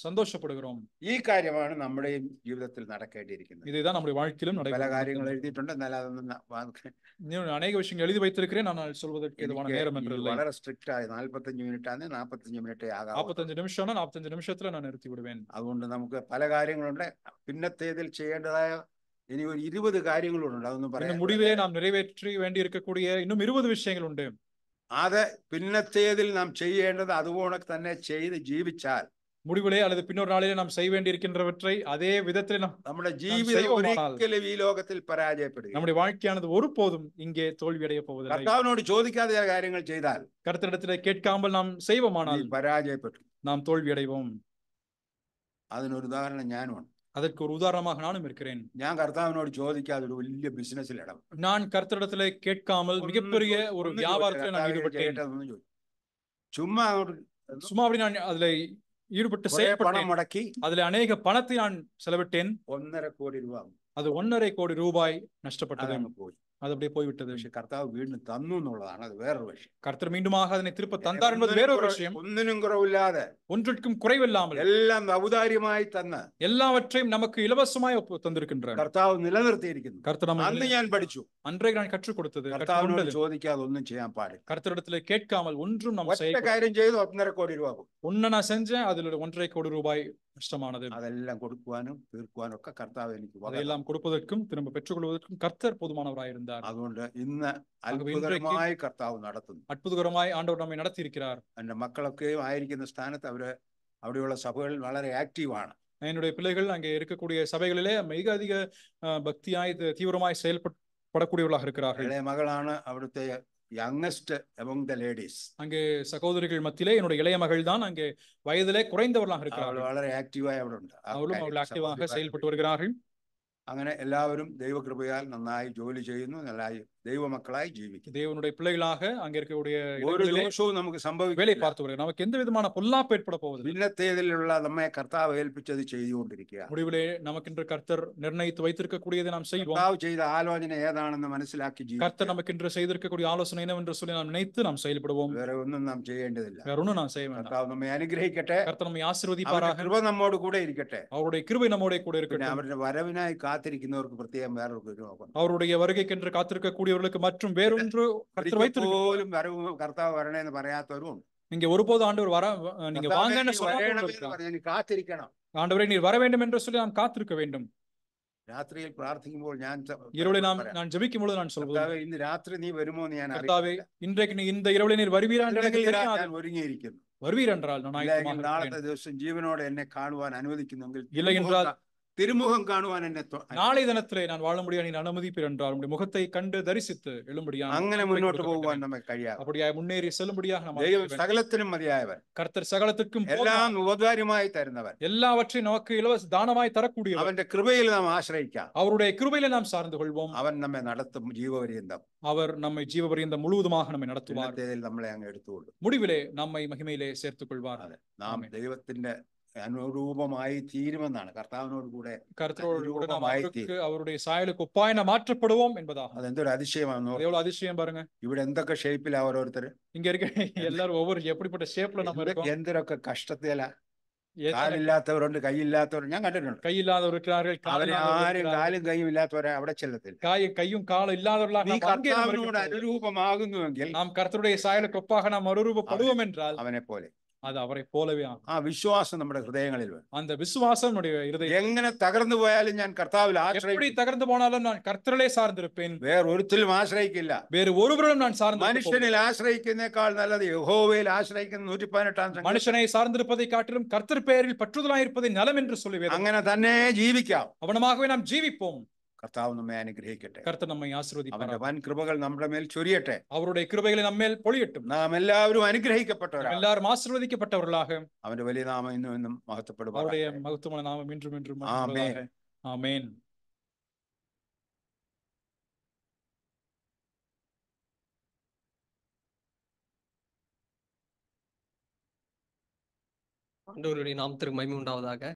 சந்தோஷப்படுகிறோம். ഈ കാര്യമാണ് നമ്മുടെ ജീവിതത്തിൽ നടക്കേണ്ടിയിരിക്കുന്നത്. இதுதான் நம்முடைய வாழ்க்கையிலும் പല കാര്യങ്ങൾ എഴുതിയിട്ടുണ്ട്, എന്നാൽ അതൊന്നും அநேக விஷயங்கள் எழுதி வைத்திருக்கிறேன். நான் சொல்வதற்கு இதுவான நேரம் என்று இல்லை. വളരെ സ്ട്രിക്റ്റ് ആയി 45 മിനിറ്റ് ആണ്. 45 മിനിറ്റേ ആകാം. 45 நிமிஷம்னா 45 நிமிஷத்துல நான் நிறுத்தி விடுவேன். അതുകൊണ്ട് നമുക്ക് പല കാര്യങ്ങളുണ്ട്. പിന്നത്തേതിൽ ചെയ്യേണ്ടതായ ഇനി ഒരു 20 കാര്യങ്ങളുണ്ട്. അതൊന്നും പറയാം. முடிவே நாம் நிறைவேற்றி வேண்டி இருக்கக்கூடிய இன்னும் 20 விஷயங்கள் உண்டு. അത് പിന്നത്തേതിൽ നാം ചെയ്യേണ്ടത് അതുപോലെ തന്നെ ചെയ്ത് ജീവിച്ചാൽ, முடிவிலே அல்லது பின்னொரு நாளிலே நாம் செய்ய வேண்டி இருக்கின்றவற்றை அதே விதத்தில் നമ്മുടെ ജീവിതം ഒരിക്കലും ഈ ലോകത്തിൽ പരാജയപ്പെടുക, நம்முடைய வாழ்க்கையானது ஒருபோதும் இங்கே தோல்வியடைய போவதில்லை. കർത്താവിനോട് ചോദിക്കാതെ കാര്യങ്ങൾ ചെയ്താൽ, கர்த்தரிடத்திலே கேட்காமல் நாம் செய்வோமானால் പരാജയപ്പെട്ടു, நாம் தோல்வி அடைவோம். അതിനൊരു ഉദാഹരണം ഞാനുണ്ട്. அதற்கு ஒரு உதாரணமாக நானும் இருக்கிறேன். ഞാൻ കർത്താവിനോട് ചോദിക്കാതെ ഒരു വലിയ ബിസിനസ്സിൽ ഇടം. நான் கர்த்தரிடத்திலே கேட்காமல் மிகப்பெரிய ஒரு வியாபாரத்தில் நான் ஈடுபட்டேன். சும்மா அப்படி நான் அதுல ஈடுபட்டு பணம் முடக்கி அதுல அநேக பணத்தை நான் செலவிட்டேன். 1.5 கோடி ரூபாய். அது 1.5 கோடி ரூபாய் நஷ்டப்பட்டது. போய் அது அப்படியே போய்விட்டது. പക്ഷെ കർത്താവ് വീണ്ടും തന്നു എന്നുള്ളതാണ് അത് വേറൊരു വിഷയം. கர்த்தர் மீண்டுமாக அதனை திருப்ப தந்தார் என்பது வேறொரு விஷயம். ഒന്നിനും കുറവില്ലാതെ, ஒன்றுக்கும் குறைவில்லாமல் എല്ലാം ഔദാര്യമായി തന്ന് எல்லாவற்றையும் நமக்கு இலவசமாய் தந்திருக்கின்றார். കർത്താവ് നിലനിർത്തിയിരിക്കുന്നു. கர்த்தர் അന്ന് ഞാൻ പഠിച്ചു. அன்றே நான் கற்றுக் கொடுத்தது. കർത്താവിനോട് ചോദിക്കാതെ ഒന്നും ചെയ്യാൻ പാടില്ല. கர்த்தரிடத்திலே கேட்காமல் ஒன்றும் நாம் ഒറ്റ കാര്യം ചെയ്തു 1.5 കോടി രൂപ. ஒன்னு நான் செஞ்சேன், அதுல 1.5 கோடி ரூபாய் நஷ்டமானது. അതെല്ലാം കൊടുക്കുവാനും തീർക്കുവാനും ഒക്കെ കർത്താവ് എനിക്ക് അതെല്ലാം കൊടുப்பதற்கும் திரும்ப பெற்றுக்கொள்வதற்கும் கர்த்தர் போதுமானவராயிருந்தார். അതുകൊണ്ട് ഇന്ന് അത്ഭുതകരമായി കർത്താവ് നടത്തുന്നു. അത്ഭുതകരമായി ആണ്ടവർ നമ്മെ നടത്തിയിരിக்கிறார். എന്റെ മക്കളൊക്കെയും ആയിരിക്കുന്ന സ്ഥാനത്ത് അവിടെയുള്ള സഭകളിൽ വളരെ ആക്റ്റീവാണ്. என்னுடைய பிள்ளைகள் அங்கே இருக்கக்கூடிய சபைகளிலே மிக அதிக பக்தியாய் தீவிரமாய் செயல்படக்கூடியவர்களாக இருக்கிறார்கள். இளைய மகளாണ് அവിടുത്തെ யங்கஸ்ட் among the ladies. அங்கே சகோதரிகள் மத்தியிலே என்னுடைய இளைய மகள் தான் அங்கே வயதிலே குறைந்தவர்களாக இருக்கிறார்கள். വളരെ ആക്റ്റീവായി അവിടെ ഉണ്ട്. அவளும் ஆக்டிவாக செயல்பட்டு வருகிறார்கள். അങ്ങനെ എല്ലാവരും ദൈവകൃപയാൽ നന്നായി ജോലി ചെയ്യുന്നു, നന്നായി ദൈവമക്കളായി ജീവിക്കുന്നു. தேவனுடைய பிள்ளைகளாக அங்க இருக்கக்கூடிய ഒരു இடங்களிலே ദോഷവും നമുക്ക് வேலை സംഭവിക്കില്ല. பார்த்து வருகிறோம். நமக்கு எந்த விதமான பொல்லாப்பு ஏற்பட போவதில்லை. ഭിന്നത്തേതിലുള്ള നമ്മെ കർത്താവ് ഏൽപ്പിച്ചത് ചെയ്തുകൊണ്ടിരിക്കുക. முடிவிலே நமக்கென்று கர்த்தர் நிர்ணயித்து வைத்திருக்கக்கூடியதை நாம் செய்வோம். കർത്താവ് ചെയ്ത ആലോചന ഏതാണെന്ന് മനസ്സിലാക്കി கர்த்தர் ജീവിക്കുക. நமக்கென்று செய்திருக்கக்கூடிய ஆலோசனை என்னவென்று சொல்லி நாம் நினைத்து நாம் செயல்படுவோம். വേറെ ഒന്നും നാം ചെയ്യേണ്ടതില്ല. வேற ஒண்ணும் நாம் செய்ய வேண்டாம். കർത്താവ് നമ്മെ അനുഗ്രഹിക്കട്ടെ. கர்த்தர் நம்மை അവരുടെ ஆசீர்வதிப்பாராக. കൃപ നമ്മോട് കൂടെ ഇരിക്കട്ടെ. அவருடைய கிருபை நம்மோட கூட പിന്നെ இருக்கட்டும். അവരുടെ വരവിനായി കാത്തിരിക്കുന്നവർക്ക് പ്രത്യേകം വേറൊരു നോക്കണം. அவருடைய வருகைக்கென்று காத்திருக்கக்கூடியவர்களுக்கு மற்றும் வேறொன்று கர்த்தர் வைத்திருக்கிறார். പോലും വരവ് കർത്താവ് വരണേന്ന് പറയാത്തവരും ഉണ്ട്. நீங்க ஒருபோது ஆண்டவர் வர நீங்க കർത്താവേ, வாங்கன்னு നീ சொல்லாதவர்கள் വരണമെന്ന് இருக்கிறார். പറഞ്ഞ് നീ കാത്തിരിക്കണം. ஆண்டவரே நீர் வர வேண்டும் என்று சொல்லி நாம் காத்திருக்க வேண்டும். രാത്രിയിൽ പ്രാർത്ഥിക്കുമ്പോൾ ഞാൻ இரவுல പറയാം, நான் ஜெபிக்கும் பொழுது நான் சொல்வது, കർത്താവേ, ഇന്ന് രാത്രി നീ വരുമോ എന്ന് ഞാൻ கர்த்தாவே അറിയില്ല. இன்றைக்கு நீ இந்த இரவுல நீர் வருவீரா என்று எனக்கு അല്ലെങ്കിൽ தெரியாது. ഞാൻ ഒരുങ്ങിയിരിക്കുന്നു. வருவீர் என்றால் நான் ഇല്ലെങ്കിൽ ஆயத்தமாக നാളത്തെ இருக்கிறேன். ദിവസം ജീവനോടെ എന്നെ കാണുവാൻ അനുവദിക്കുന്നെങ്കിൽ இல்லை என்றால் തിരുമുഖം കാണുവാൻ എന്നെ நாளை தினத்திலே நான் வாழ முடியாது நீ அனுமதிப்பீர் என்றால் உம்முடைய முகத்தை கண்டு தரிசித்து எழும்படியாக അങ്ങനെ മുന്നോട്ട് പോകുവാൻ നമ്മെ കഴിയാം. அப்படியாக முன்னேறி செல்லும்படியாக நாம் ദൈവം സകലത്തിനും മതിയായവൻ, கர்த்தர் சகலத்திற்கும் എല്ലാം ഉപകാരമായി തരുന്നവൻ. எல்லாவற்றையும் நமக்கு இலவச தானமாய் தரக்கூடியவர். അവന്റെ കൃപയിൽ നാം ആശ്രയിക്കാം. அவருடைய கிருபையிலே நாம் சார்ந்து கொள்வோம். അവൻ നമ്മെ നടത്തും ജീവപര്യന്തം. அவர் நம்மை ஜீவபரியந்தம் முழுவதுமாக நம்மை நடத்துவார். ഇന്നത്തേതിൽ നമ്മളെ അങ്ങ് എടുത്തുകൊള്ളും. முடிவிலே நம்மை மகிமையிலே சேர்த்துக் கொள்வார். നാം ദൈവത്തിന്റെ അനുരൂപമായി തീരുമെന്നാണ്, കർത്താവിനോട് കൂടെ கர்த்தரோடு கூட நாம் அவருடைய சாயலுக்கு ஒப்பாய் நாம் மாற்றப்படுவோம் என்பதாக. അതെന്തൊരു അതിശയമാണ്. எவ்வளவு அதிசயம் பாருங்க. ഇവിടെ എന്തൊക്കെ ഷേപ്പിലാ ഓരോരുത്തർ. இங்க இருக்க எல்லாரும் ஒவ்வொரு எப்படிப்பட்ட ஷேப்ல நம்ம இருக்கோம். എന്തൊക്കെ കഷ്ടത്തില. കാലില്ലാത്തവരുണ്ട്, കൈയില്ലാത്തവരുണ്ട്. ഞാൻ കണ്ടിട്ടുണ്ട്. கை இல்லாதவர் இருக்கிறார்கள், അവരെ ആരും കാലും കൈയും ഇല്ലാത്തവരെ അവിടെ ചെല്ലത്തില്ല. கையும் காலும் இல்லாதவர்களாக നീ കർത്താവിനോട് അനുരൂപമാകുന്നുവെങ്കിൽ, நாம் கர்த்தருடைய சாயலுக்கு ஒப்பாக நாம் மறுரூபப்படுவோம் என்றால் അവനെ പോലെ அது அவரை போலவே ஆகும். ആ വിശ്വാസം നമ്മുടെ ഹൃദയങ്ങളിൽ വേണം. அந்த விசுவாசம் நம்முடைய இருதயம் എങ്ങനെ തകർന്നു പോയാലും ഞാൻ കർത്താവിൽ எப்படி ആശ്രയിക്കും. தகர்ந்து போனாலும் நான் கர்த்தரிலே சார்ந்திருப்பேன். വേറൊരുത്തിലും ആശ്രയിക്കില്ല. வேறு ஒருவரும் நான் சார்ந்து മനുഷ്യനിൽ ആശ്രയിക്കുന്നേക്കാൾ നല്ലത് യഹോവയിൽ ആശ്രയിക്കുന്ന 118-ാം സംഗീതം. மனுஷனை சார்ந்திருப்பதை காட்டிலும் கர்த்தர் பெயரில் பற்றுதலாயிருப்பதை நலம் என்று சொல்லி வேதம். അങ്ങനെ തന്നെ ജീവിക്കാം. அவனமாகவே நாம் ஜீவிப்போம். കർത്താവ് നമ്മെ അനുഗ്രഹിക്കട്ടെ. கர்த்தர் நம்மை ஆசீர்வதிப்பார். അവന്റെ വൻ കൃപകൾ നമ്മുടെ മേൽ ചൊരിയട്ടെ. அவருடைய கிருபைகளை நம்மேல் பொழியட்டும். നാം എല്ലാവരും അനുഗ്രഹിക്കപ്പെട്ടവരാണ്. எல்லாரும் ஆசீர்வதிக்கப்பட்டவர்களாக അവന്റെ വലിയ നാമം ഇന്നും എന്നും മഹത്വപ്പെടുവാൻ. அவருடைய மகத்துவமான நாமம் இன்றும் என்றும் ആമേൻ. ஆமென். ஆண்டவருடைய நாமத்திற்கு மகிமை உண்டாவதாக.